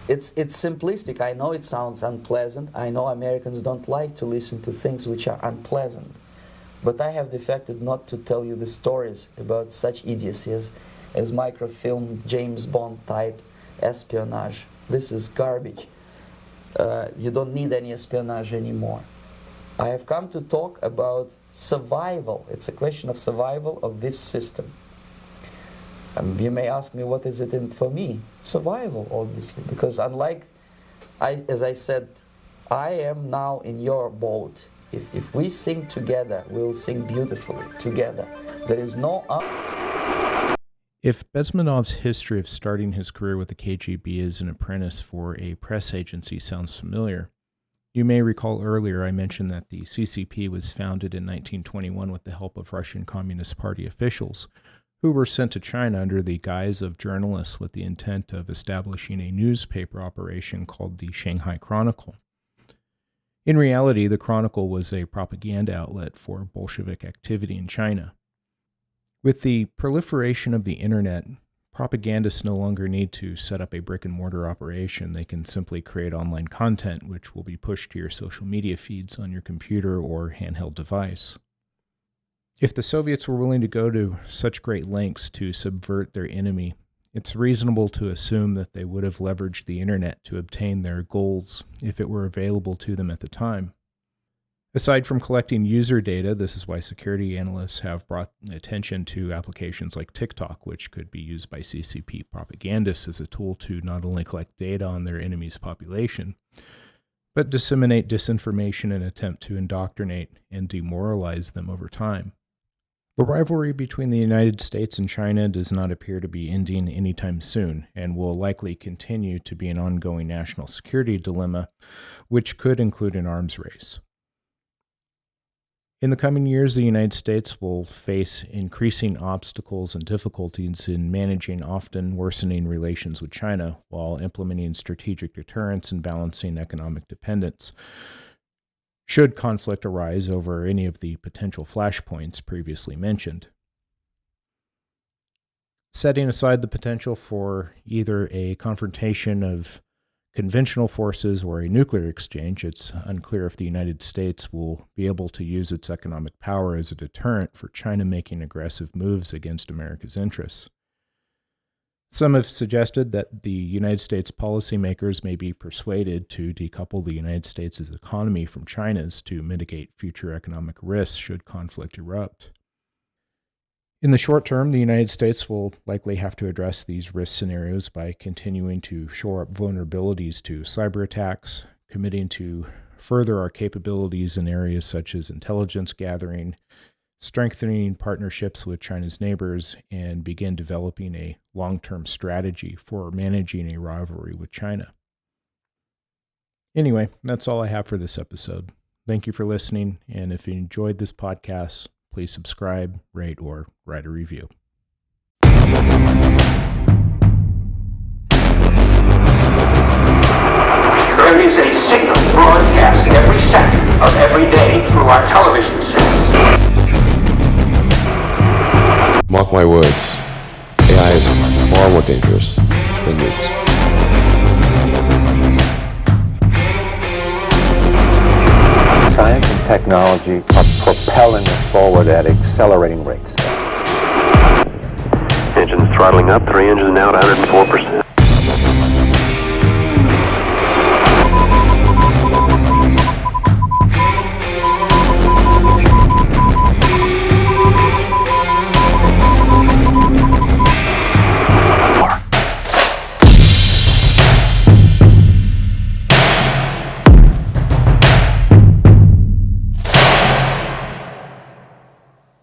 It's simplistic. I know it sounds unpleasant. I know Americans don't like to listen to things which are unpleasant. But I have defected not to tell you the stories about such idiocy as microfilm, James Bond type espionage. This is garbage. you don't need any espionage anymore. I have come to talk about survival. It's a question of survival of this system. You may ask me, what is it in for me? Survival, obviously, because unlike, as I said, I am now in your boat. If we sing together, we'll sing beautifully together. There is no... If Bezmenov's history of starting his career with the KGB as an apprentice for a press agency sounds familiar, you may recall earlier I mentioned that the CCP was founded in 1921 with the help of Russian Communist Party officials, who were sent to China under the guise of journalists with the intent of establishing a newspaper operation called the Shanghai Chronicle. In reality, the Chronicle was a propaganda outlet for Bolshevik activity in China. With the proliferation of the internet, propagandists no longer need to set up a brick-and-mortar operation. They can simply create online content, which will be pushed to your social media feeds on your computer or handheld device. If the Soviets were willing to go to such great lengths to subvert their enemy, it's reasonable to assume that they would have leveraged the internet to obtain their goals if it were available to them at the time. Aside from collecting user data, this is why security analysts have brought attention to applications like TikTok, which could be used by CCP propagandists as a tool to not only collect data on their enemy's population, but disseminate disinformation and attempt to indoctrinate and demoralize them over time. The rivalry between the United States and China does not appear to be ending anytime soon, and will likely continue to be an ongoing national security dilemma, which could include an arms race. In the coming years, the United States will face increasing obstacles and difficulties in managing often worsening relations with China while implementing strategic deterrence and balancing economic dependence, should conflict arise over any of the potential flashpoints previously mentioned. Setting aside the potential for either a confrontation of conventional forces or a nuclear exchange, it's unclear if the United States will be able to use its economic power as a deterrent for China making aggressive moves against America's interests. Some have suggested that the United States policymakers may be persuaded to decouple the United States' economy from China's to mitigate future economic risks should conflict erupt. In the short term, the United States will likely have to address these risk scenarios by continuing to shore up vulnerabilities to cyber attacks, committing to further our capabilities in areas such as intelligence gathering, strengthening partnerships with China's neighbors, and begin developing a long-term strategy for managing a rivalry with China. Anyway, that's all I have for this episode. Thank you for listening, and if you enjoyed this podcast, please subscribe, rate, or write a review. There is a signal broadcast every second of every day through our television sets. Mark my words, AI is far more dangerous than nukes. Science and technology are propelling us forward at accelerating rates. Engines throttling up, 3 engines now at 104%.